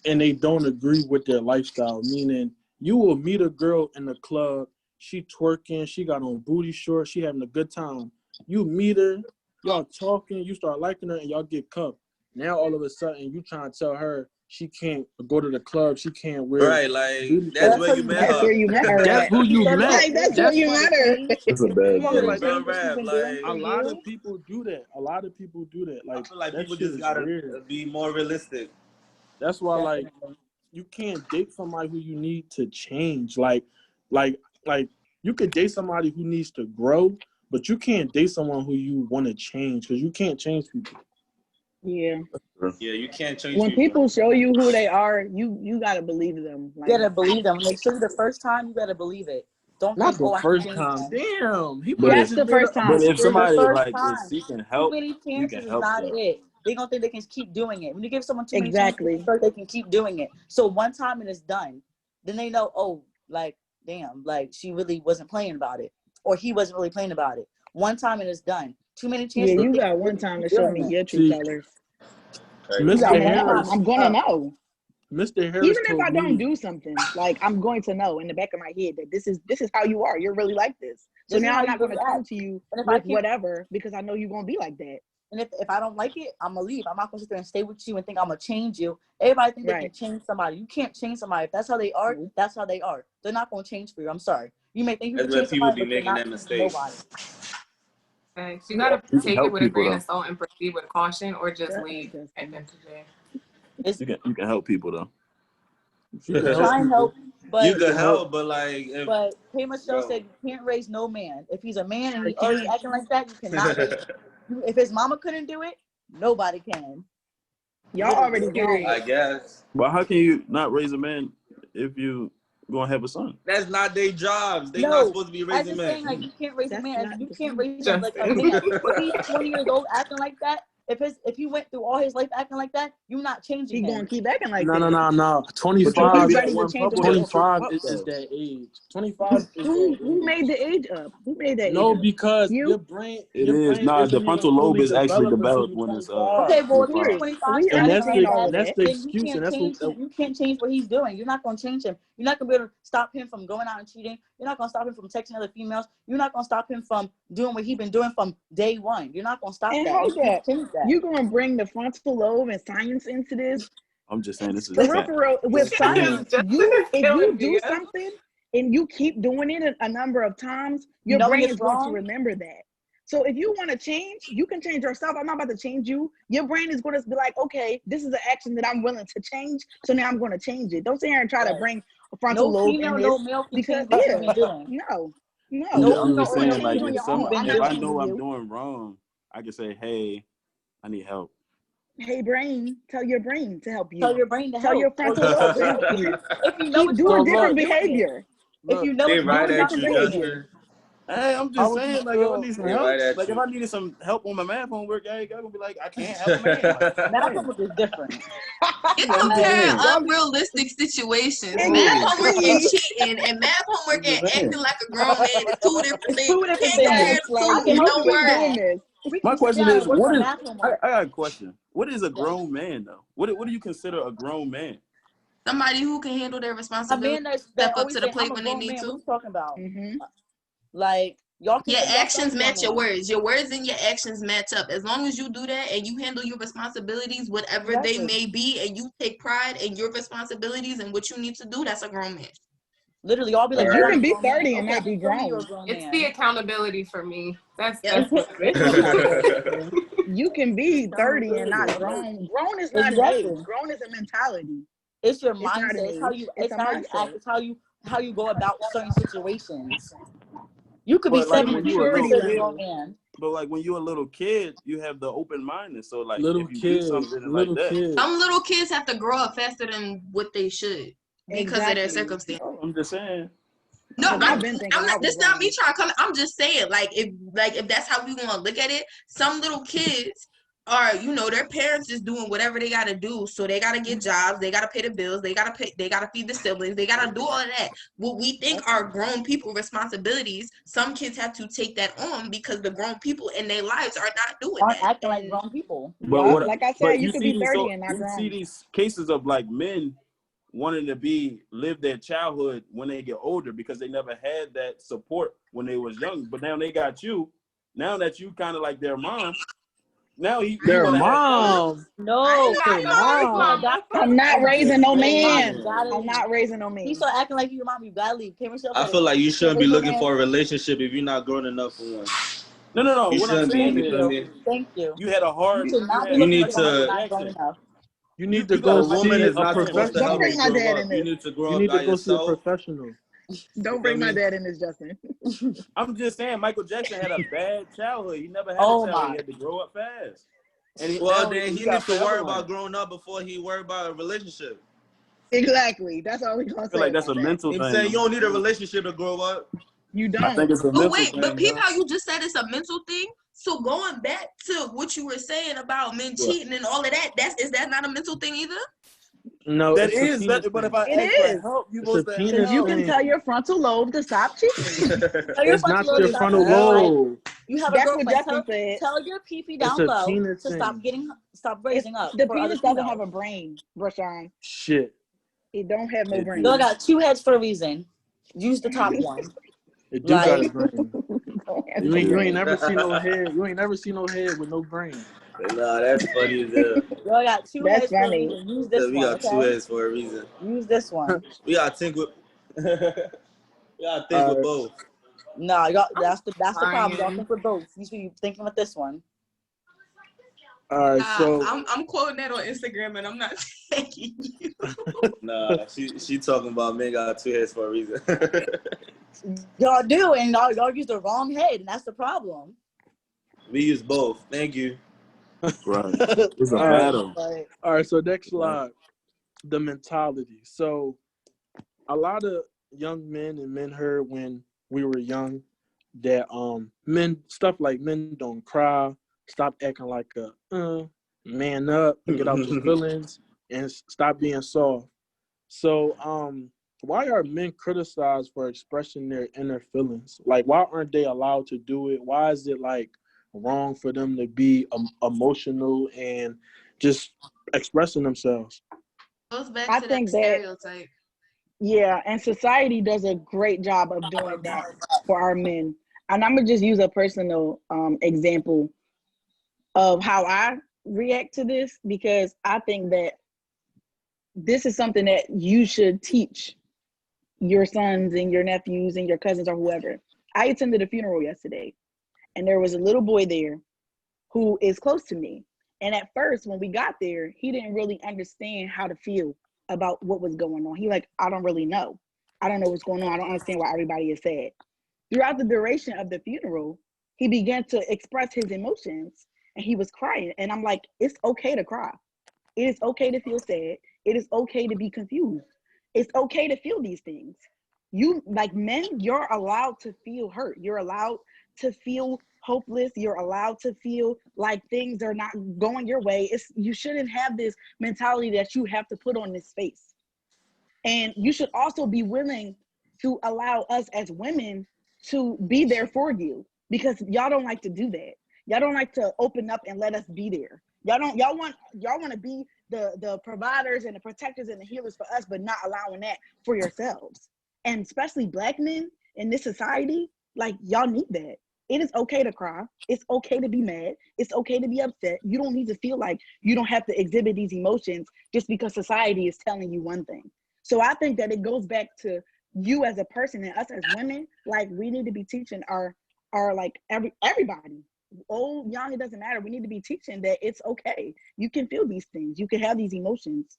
and they don't agree with their lifestyle. Meaning, you will meet a girl in the club, she twerking, she got on booty shorts, she having a good time. You meet her, y'all talking, you start liking her, and y'all get cuffed. Now all of a sudden, you trying to tell her she can't go to the club, she can't wear Right, like, booty that's shorts. where you met That's her. where you met her That's at. who you met. Like, that's where you met her. That's a bad Come on, thing. like Real rap, like... a lot of people do that. I feel like That people shit just is gotta weird. be more realistic. That's why, like, Definitely. you can't date somebody who you need to change. Like you could date somebody who needs to grow, but you can't date someone who you want to change, because you can't change people. Yeah. Yeah, you can't change When people. people show you who they are, you gotta believe them. Like, You gotta believe them. When they show you the first time, you gotta believe it. Don't Not think, the oh, I can first change time. them. Damn, he But probably if that's just the made first up. but time. if The somebody first like is time. seeking Too help, many you can chances is help not them. it. They gonna think they can keep doing it. When you give someone too many Exactly. chances, they can keep doing it. So one time and it's done. Then they know, oh, like, damn, like she really wasn't playing about it. Or he wasn't really playing about it. One time and it's done. Too many Yeah, chances, they you think got they one can time to keep show doing me it. your true See, colors. You Mr. gotta One know. time Harris, I'm is gonna up. know. Mr. Harris Even if told I don't me. do something, like, I'm going to know in the back of my head that this is how you are. You're really like this. So This is now how I'm you not gonna really come act. to you And if I with can't, whatever, because I know you're gonna be like that. and if I don't like it, I'm gonna leave. I'm not gonna sit there and stay with you and think I'm gonna change you. Everybody think they can Right. change somebody. You can't change somebody. If that's how they are, Nope. that's how they are. They're not gonna change for you. I'm sorry. You may think you That's can where change people somebody, be but you're making not that changing mistake. nobody. Thanks. You gotta You can take it help with a people grain though. of salt and proceed with caution, or just That's leave at disgusting. the end of the day. It's You can help people though. You you can can help try and people. help, You but You could can help. help, but like, if... Prima Show Bro. said you can't raise no man. If he's a man and I he already can't. acting like that, you cannot raise him. If his mama couldn't do it, nobody can. Y'all already grown. I Period. guess. But how can you not raise a man if you gonna have a son? That's not their jobs. They not No, supposed to be I raising just saying, like, men. you can't raise a That's man. not You the can't same. raise him like a Justin. man. If he's 20 years old acting like that, if he went through all his life acting like that, you're not changing He gonna him. keep acting like No. that. But you Until could he's be 25. that ready to one change couple that'll himself. trip 25 up is though. that age. 25 is Who that age. made the age up? Who made that age No, up? because You? It your is. brain Nah, the isn't even frontal lobe fully is actually developed until developed you're when it's Okay, 25. well, if he's 25. 25 We still And acting that's like understand the all that, of that's that. the then you excuse, can't and that's what change him. You can't change what he's doing. You're not going to change him. You're not going to be able to stop him from going out and cheating. You're not going to stop him from texting other females. You're not going to stop him from doing what he's been doing from day one. You're not going to stop And that. You hold can't that. change that. You gonna bring the frontal lobe and science into this? I'm just saying this is For a real, fact. for real, with Justin science, is if killing you me. do something and you keep doing it a number of times, your Knowing brain it's is going to wrong, remember that. So if you want to change, you can change yourself. I'm not about to change you. Your brain is going to be like, okay, this is an action that I'm willing to change. So now I'm going to change it. Don't sit here and try to right. bring a frontal No lobe in female, this, no male can because change what you've been doing. no, No no, I'm female just you're or going to no saying, change like, male on if your can what own. you've been I'm if not I doing. know changing I'm you. doing wrong, I can say, hey, I need help. Hey, brain, tell your brain to help Tell you. your brain to Tell your help, or frontal you lobe stop to doing help it. you. If you know Keep it's So doing wrong, different stop look, doing it. behavior. If you look. know They it's right wrong, Doing at stop different you, doing it. behavior. Justin. Hey, I'm How just would you saying, like, if I feel? need some They help, right at like, if you. I needed some help on my math homework, I gonna be like, I can't help a man. Like, Math hey, homework is different. You're I'm just comparing saying. Y'all, unrealistic situations. Math Bro, homework and exactly. cheating, and math I'm homework and just saying. acting like a grown man is two different It's things. two You different can't compare things. Yes, the like I two. can you help Don't you with keep worry. doing math. this. We My can sit question down is, and work what on is? math homework. I got a question. What is a Yes. grown man though? What do you consider a grown man? Somebody who can handle their A responsibility, man that step up always to the say, I'm plate a when they grown need man. What are to. you talking about? Hmm. Like, Y'all can Your say y'all actions study on match your that. words. Your words and your actions match up. As long as you do that and you handle your responsibilities, whatever they Exactly. may be, and you take pride in your responsibilities and what you need to do, that's a grown man. Literally, y'all be like, Because oh, you I'm can a be grown man. 30 and Okay, not be show me you're a grown. grown It's man. the accountability for me. That's Yep. what it It's is. accountability. You can be 30 and not Accountability. grown. Grown is not an age. Exactly. Grown is a mentality. It's your It's not an mindset. It's how age. you. It's It's a how you act. mindset. It's how you go about certain situations. You could be But like It's a when 72 you a and maturity little still be a kid, grown level. man. but like when you a little kid, you have the open mindedness. So like Little if you do kid, something like little that, kid. Some little kids have to grow up faster than what they should because of their Exactly. circumstances. oh, I'm just saying. No, Because I've been thinking I'm I not. was This not me grown. trying to come. I'm just saying, if that's how we want to look at it, some little kids are, their parents is doing whatever they got to do, so they got to get jobs, they got to pay the bills, they got to feed the siblings, they got to do all of that. What we think are grown people responsibilities, some kids have to take that on because the grown people in their lives are not doing Aren't that. acting like And grown people. But Yup. what? Like I said, But you you could see be these 30 and not you see grown. these cases of like men wanting to live their childhood when they get older because they never had that support when they was young. But now they got you. Now that you kind of like their mom, now you Their want to have fun. mom. I No, ain't Their knocking nobody's no, mom. mama. that's I'm not and raising no your mom, you man. gotta I'm leave. not raising no You man. start acting like you your mom, you gotta leave. Pay yourself I better. feel like you You can't shouldn't be raise no looking man. for a relationship if you're not grown enough for one. No. You What I'm shouldn't be, saying Thank you feel is, you. me? Thank you. you had a You hard. should You not be had You looking like for need someone Michael who's to not grown Jackson. enough. You You need to you got go a like woman Michael see is a not Jackson. supposed to Don't help professional. bring you my grow dad in up. You this. need to grow You up need by to go see a yourself. professional. You Don't feel bring my me? dad in this, Justin. I'm just saying, Michael Jackson had a bad childhood. He never had a Oh childhood. He my. had to grow up fast. And Well, now then he he needs got to forever worry about land. growing up before he worry about a relationship. Exactly. That's all we gonna I feel say like that's about a that. mental I'm thing. saying you don't need a relationship to grow up. You I think don't. it's a But mental wait, but thing, peep bro. how you just said it's a mental thing. So going back to what you were saying about men What? cheating and all of that, is that not a mental thing either? No, That it's a is penis that. But if thing. I It ask for is. help, you It's a supposed to Because penis you help. can tell thing. your frontal lobe to stop cheating. Tell your It's friends not to your stop frontal cheating. Help. lobe. You have a That's what girlfriend. Justin said. Tell your pee It's down a low penis to thing. stop It's raising up the for other penis doesn't have females. a brain, Brushan. Shit. It don't have no It Girl brain. do. got two heads for a reason. Use the top one. It do got a Like, brain. Don't have You no ain't shoot. never brain. seen no head. You ain't never seen no head with no brain. Nah, that's funny as hell. Girl got two That's heads for a funny. reason. Use So this we one, got two okay? heads for a reason. Use this one. We gotta think with we gotta think All with right. both. No, y'all, I'm that's the problem. Y'all crying. think with both. You should be thinking with this one. All right. So I'm quoting that on Instagram and I'm not taking you. Nah, she talking about men got two heads for a reason. Y'all do, and y'all use the wrong head, and that's the problem. We use both. Thank you. Right. It's a all right. battle. But All right. So next slide, the mentality. So a lot of young men and men heard when we were young that men don't cry, stop acting like a man up, get out your feelings, and stop being soft. So why are men criticized for expressing their inner feelings? Like, why aren't they allowed to do it? Why is it like wrong for them to be emotional and just expressing themselves? Goes back I to that think that, stereotype. yeah, and society does a great job of doing that for our men. And I'm gonna just use a personal example of how I react to this because I think that this is something that you should teach your sons and your nephews and your cousins or whoever. I attended a funeral yesterday, and there was a little boy there who is close to me. And at first, when we got there, he didn't really understand how to feel about what was going on. He like, I don't really know. I don't know what's going on. I don't understand why everybody is sad. Throughout the duration of the funeral, he began to express his emotions and he was crying. And I'm like, it's okay to cry. It is okay to feel sad. It is okay to be confused. It's okay to feel these things. You, like men, you're allowed to feel hurt. You're allowed to feel hopeless. You're allowed to feel like things are not going your way. You shouldn't have this mentality that you have to put on this face. And you should also be willing to allow us as women to be there for you because y'all don't like to do that. Y'all don't like to open up and let us be there. Y'all want to be the providers and the protectors and the healers for us, but not allowing that for yourselves. And especially Black men in this society, Like, y'all need that. It is okay to cry. It's okay to be mad. It's okay to be upset. You don't need to feel like you don't have to exhibit these emotions just because society is telling you one thing. So I think that it goes back to you as a person and us as women. Like, we need to be teaching our like everybody, old, young, it doesn't matter. We need to be teaching that it's okay. You can feel these things. You can have these emotions.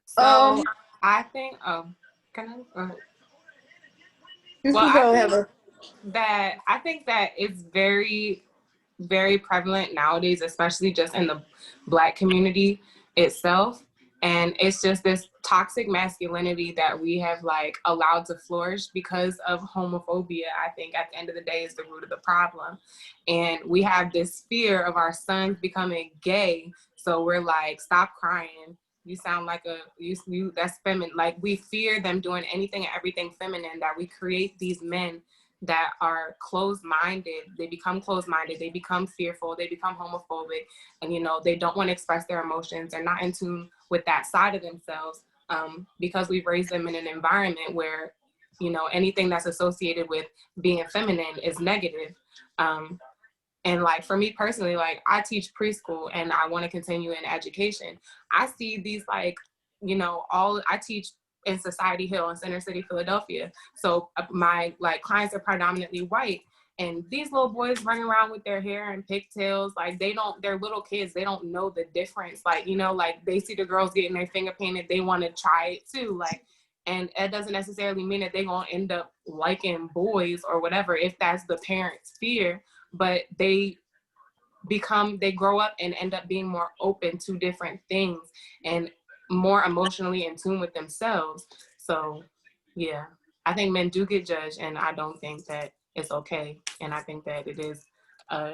So I think, can I? Well, I think that it's very, very prevalent nowadays, especially just in the Black community itself. And it's just this toxic masculinity that we have like allowed to flourish because of homophobia. I think at the end of the day is the root of the problem. And we have this fear of our sons becoming gay. So we're like, stop crying. You sound like you that's feminine. Like, we fear them doing anything and everything feminine, that we create these men that are closed-minded. They become closed-minded, they become fearful, they become homophobic, and they don't want to express their emotions. They're not in tune with that side of themselves, because we've raised them in an environment where anything that's associated with being feminine is negative. And like, for me personally, like, I teach preschool and I want to continue in education. I see these like, I teach in Society Hill in Center City, Philadelphia. So my like clients are predominantly white, and these little boys running around with their hair and pigtails, like they're little kids. They don't know the difference. Like, like they see the girls getting their finger painted, they want to try it too. Like, and it doesn't necessarily mean that they're going to end up liking boys or whatever, if that's the parent's fear, but they grow up and end up being more open to different things and more emotionally in tune with themselves. So yeah, I think men do get judged, and I don't think that it's okay. And I think that it is a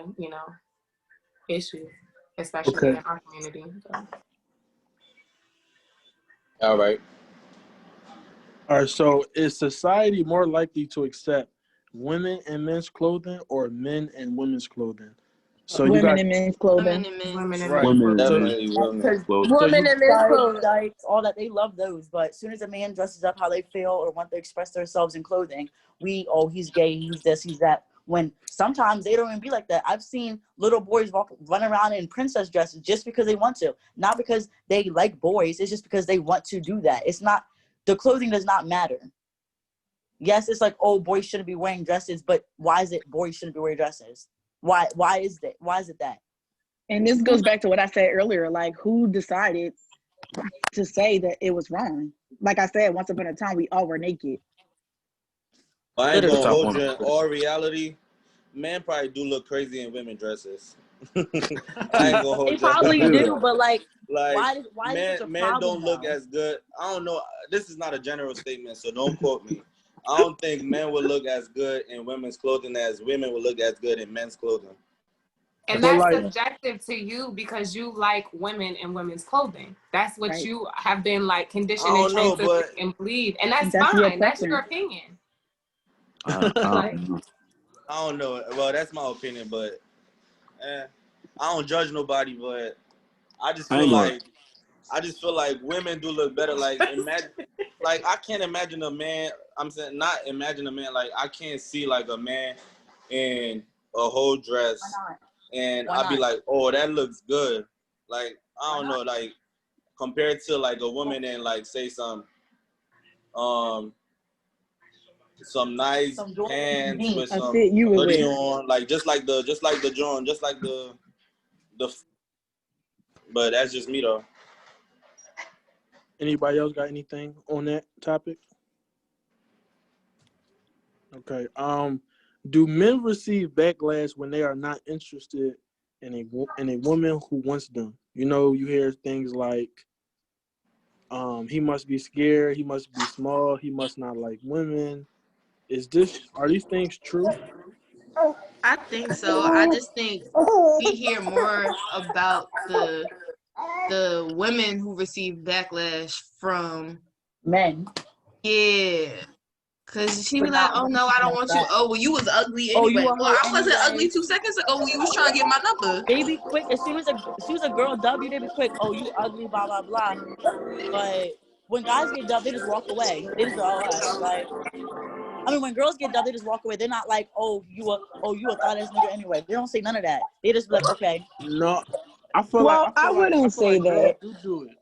issue, especially in our community. So. All right. So is society more likely to accept women in men's clothing or men in women's clothing? So you got women in men's clothing. Women in right. Women, Definitely women. Women in men's clothes, dykes, all that, they love those. But as soon as a man dresses up how they feel or want to express themselves in clothing, he's gay, he's this, he's that. When sometimes they don't even be like that. I've seen little boys run around in princess dresses just because they want to, not because they like boys. It's just because they want to do that. It's not, the clothing does not matter. Yes, it's like, oh, boys shouldn't be wearing dresses, but why is it boys shouldn't be wearing dresses? Why is that? Why is it that? And this goes back to what I said earlier. Like, who decided to say that it was wrong? Like I said, once upon a time, we all were naked. I ain't gonna hold you in all reality. Men probably do look crazy in women dresses. I ain't gonna hold you. They probably do, but like why men don't look as good. I don't know. This is not a general statement, so don't quote me. I don't think men will look as good in women's clothing as women will look as good in men's clothing. And that's subjective to you because you like women in women's clothing. That's what you have been like conditioned and trained to think and believe. And that's fine. That's your opinion. I don't know. Well, that's my opinion, but I don't judge nobody, but I just feel like women do look better. Like, imagine, like, I can't imagine a man. I'm saying not imagine a man. Like, I can't see like a man in a whole dress, and I'd be like, oh, that looks good. Like, I don't know, like compared to like a woman in like say some nice pants with some hoodie on, like just like the joint, just like the. But that's just me though. Anybody else got anything on that topic? Okay. Do men receive backlash when they are not interested in a woman who wants them? You hear things like, he must be scared, he must be small, he must not like women. Are these things true? I think so. I just think we hear more about the women who receive backlash from men. Yeah. Cause she be like, oh no, I don't want you. Oh, well, you was ugly anyway. Well, I wasn't ugly 2 seconds ago when you was trying to get my number. They be quick. As soon as a girl dub you, they be quick. Oh, you ugly, blah blah blah. But when guys get dubbed, they just walk away. They just go, all right, like. I mean, when girls get dubbed, they just walk away. They're not like, oh, you a thought ass nigga anyway. They don't say none of that. They just be like, okay. No, I feel Well, I wouldn't say girls that. do it.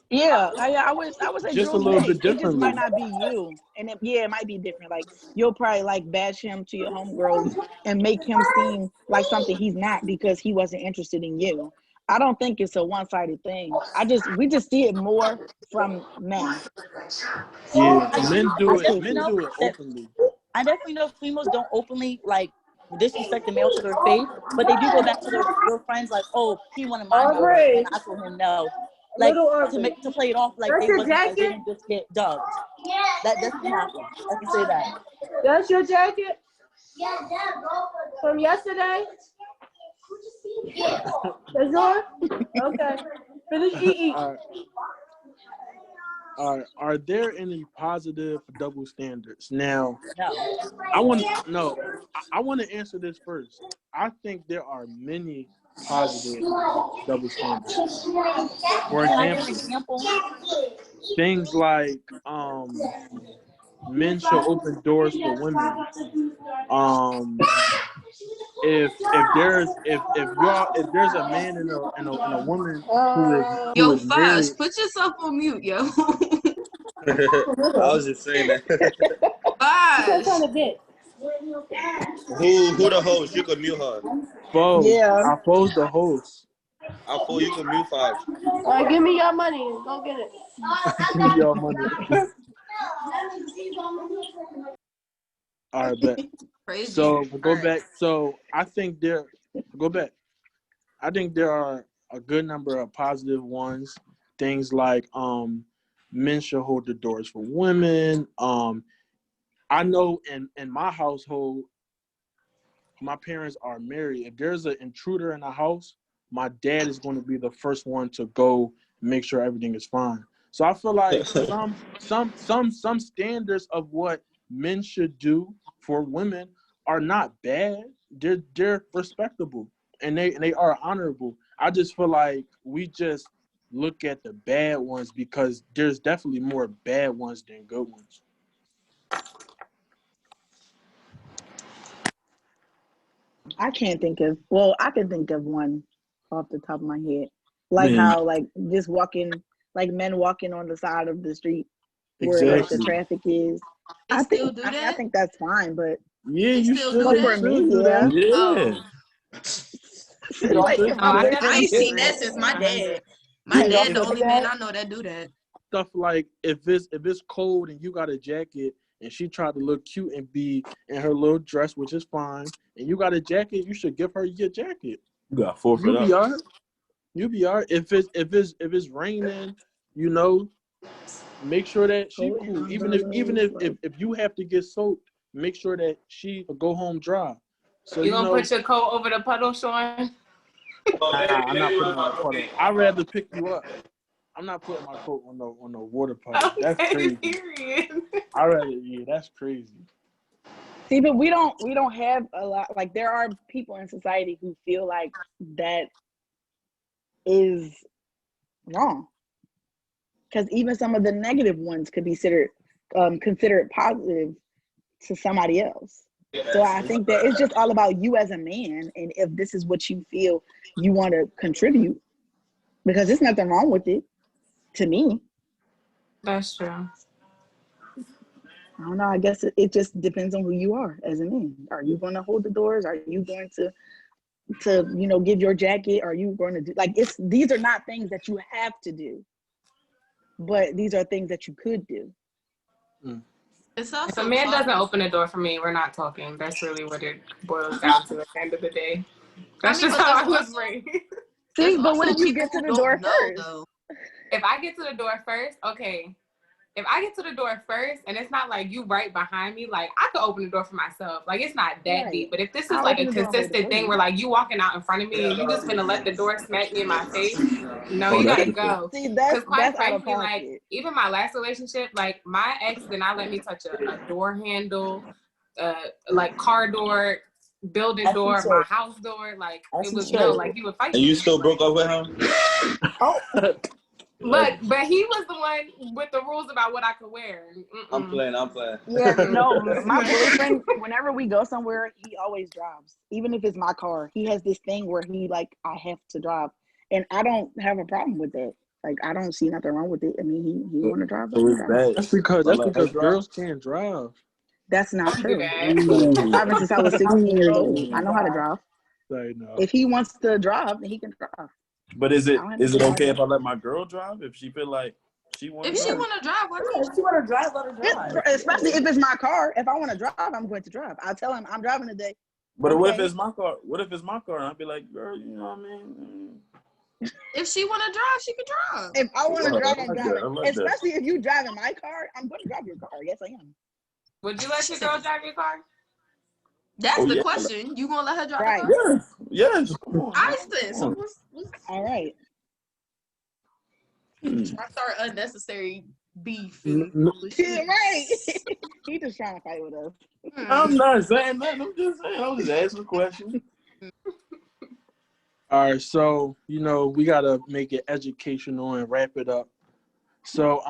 Yeah, I would say Just a girls little do. bit It just differently. might not be you, and it might be different. Like you'll probably like bash him to your homegirls and make him seem like something he's not because he wasn't interested in you. I don't think it's a one-sided thing. We just see it more from men. Yeah, I men do it. Men know do it that openly. I definitely know females don't openly like disrespect the male to their face, but they do go back to their girlfriends like, oh, he wanted my number and I told him no. Like to play it off like they didn't just get dubbed. That definitely happens. I can say that. That's your jacket? From yesterday? That's yours? Okay. Finish eating. Are there any positive double standards? Now, No. I want to answer this first. I think there are many positive double standards. For example, things like men should open doors for women. If there's a man and a woman who Yo, is married. Fosh, put yourself on mute, yo. I was just saying that. Fosh. Who the host? You can mute her. I posed the host. You can mute Fosh. All right, give me your money. Go get it. Give me your money. All right, bet. Crazy. So we'll go back. So I think there are a good number of positive ones. Things like men should hold the doors for women. I know in my household, my parents are married. If there's an intruder in the house, my dad is going to be the first one to go make sure everything is fine. So I feel like some standards of what men should do for women are not bad. They're respectable and they are honorable. I just feel like we just look at the bad ones because there's definitely more bad ones than good ones. I can't think of. Well, I can think of one off the top of my head, like how like just walking, like men walking on the side of the street where like the traffic is. I think that's fine, but yeah, you still for me, yeah. Yeah. Like, I ain't seen that since my dad. My dad, the only man I know that do that. Stuff like if it's cold and you got a jacket and she tried to look cute and be in her little dress, which is fine, and you got a jacket, you should give her your jacket. You got forfeit You'll up. be all right. You'll be all right. If it's raining, make sure that she cool. Even if you have to get soaked, make sure that she go home dry. So you gonna put your coat over the puddle, Sean? I'm not putting on a puddle. I'd rather pick you up. I'm not putting my coat on the water puddle. That's crazy. That's crazy. See, but we don't have a lot. Like there are people in society who feel like that is wrong, because even some of the negative ones could be considered positive to somebody else. So I think that it's just all about you as a man, and if this is what you feel you want to contribute, because there's nothing wrong with it, to me. That's true. I don't know. I guess it just depends on who you are as a man. Are you going to hold the doors? Are you going to give your jacket? Are you going to do these are not things that you have to do, but these are things that you could do. It's also if a man doesn't open the door for me, we're not talking. That's really what it boils down to at the end of the day. That's just how I was raised. See, but what if you get to the door first? If I get to the door first, okay. If I get to the door first and it's not like you right behind me, like I could open the door for myself. Like it's not that deep. But if this is like a consistent thing where like you walking out in front of me and you just gonna let the door smack me in my face, no, you gotta go. Because quite frankly, like even my last relationship, like my ex did not let me touch a door handle, like car door, building door, my house door. Like it was no, like you would fight. And you still broke up with him? Oh. But he was the one with the rules about what I could wear. I'm playing. Yeah, no, my boyfriend, whenever we go somewhere, he always drives. Even if it's my car, he has this thing where he like, I have to drive. And I don't have a problem with that. Like, I don't see nothing wrong with it. I mean, he want to drive. So it's bad. That's because girls can't drive. That's not true. Ooh. I've driven since I was 16 years old. I know how to drive. Like, no. If he wants to drive, then he can drive. But is it I don't have okay if I let my girl drive if she feel like she wants? If she want to drive, why can't If you want to drive, let her drive. Especially if it's my car. If I want to drive, I'm going to drive. I'll tell him I'm driving today. But what if it's my car? What if it's my car and I'd be like, girl, you know what I mean? If she want to drive, she can drive. If I want to drive, I'm driving. like Especially if you driving my car, I'm going to drive your car. Yes, I am. Would you let your girl drive your car? That's the question. You gonna let her drive Right. the car? Yes. I said so. All right. I start unnecessary beef. Right. He just trying to fight with us. I'm not saying that. I'm just saying. I was asking a question. All right, so we gotta make it educational and wrap it up. So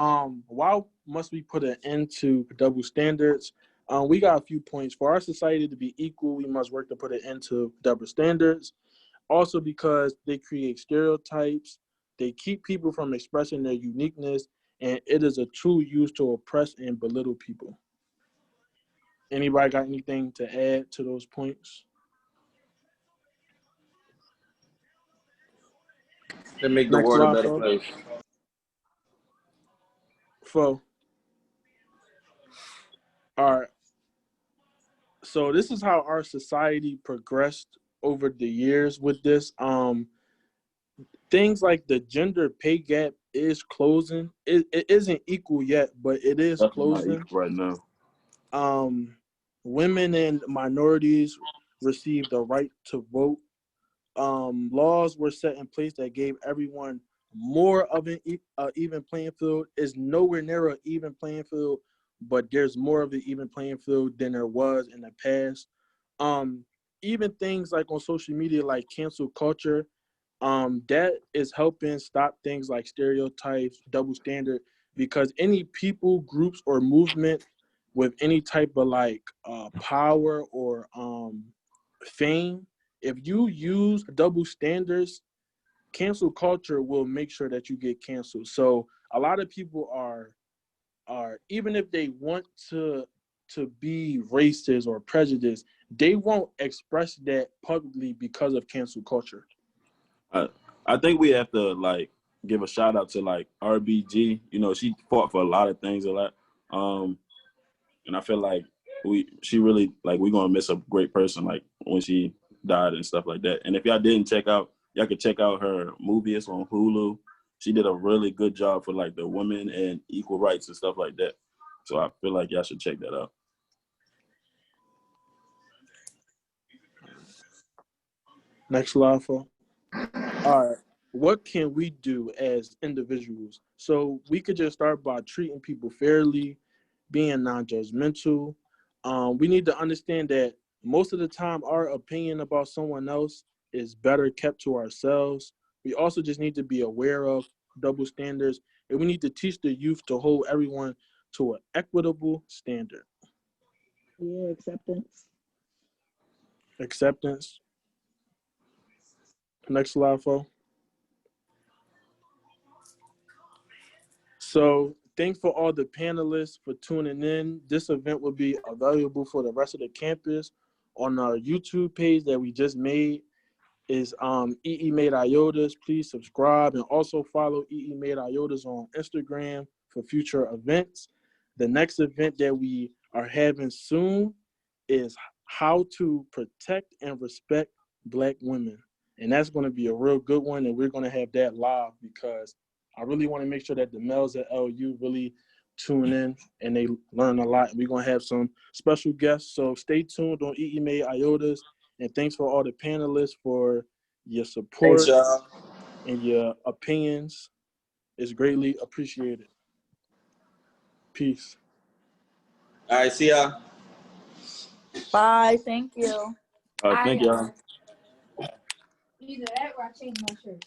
why must we put an end to double standards? We got a few points. For our society to be equal, we must work to put an end to double standards. Also because they create stereotypes, they keep people from expressing their uniqueness, and it is a tool used to oppress and belittle people. Anybody got anything to add to those points? To make the Next world a slide, better folks. place. All right. So this is how our society progressed over the years with this. Things like the gender pay gap is closing. It isn't equal yet, but it is closing right now. Women and minorities received the right to vote. Laws were set in place that gave everyone more of an even playing field. Is nowhere near an even playing field, but there's more of an even playing field than there was in the past. Even things like on social media, like cancel culture, that is helping stop things like stereotypes, double standard, because any people, groups, or movement with any type of power or fame, if you use double standards, cancel culture will make sure that you get canceled. So a lot of people are even if they want to be racist or prejudiced, they won't express that publicly because of cancel culture. I think we have to give a shout out to RBG. She fought for a lot of things a lot. And I feel like she really we're gonna miss a great person when she died and stuff like that. And if y'all didn't y'all could check out her movie. It's on Hulu. She did a really good job for the women and equal rights and stuff like that. So I feel like y'all should check that out. Next slide, for. All right. What can we do as individuals? So we could just start by treating people fairly, being non-judgmental. We need to understand that most of the time our opinion about someone else is better kept to ourselves. We also just need to be aware of double standards, and we need to teach the youth to hold everyone to an equitable standard. Yeah, Acceptance. Next slide, folks. So thanks for all the panelists for tuning in. This event will be available for the rest of the campus on our YouTube page that we just made. Is EE Made Iotas. Please subscribe and also follow EE Made Iotas on Instagram for future events. The next event that we are having soon is how to protect and respect Black women. And that's going to be a real good one, and we're going to have that live because I really want to make sure that the males at LU really tune in and they learn a lot. And we're going to have some special guests. So stay tuned on EE Made Iotas. And thanks for all the panelists for your support. Thanks, y'all. And your opinions. It's greatly appreciated. Peace. All right, see y'all. Bye. Thank you. Thank y'all. Either that or I change my shirt.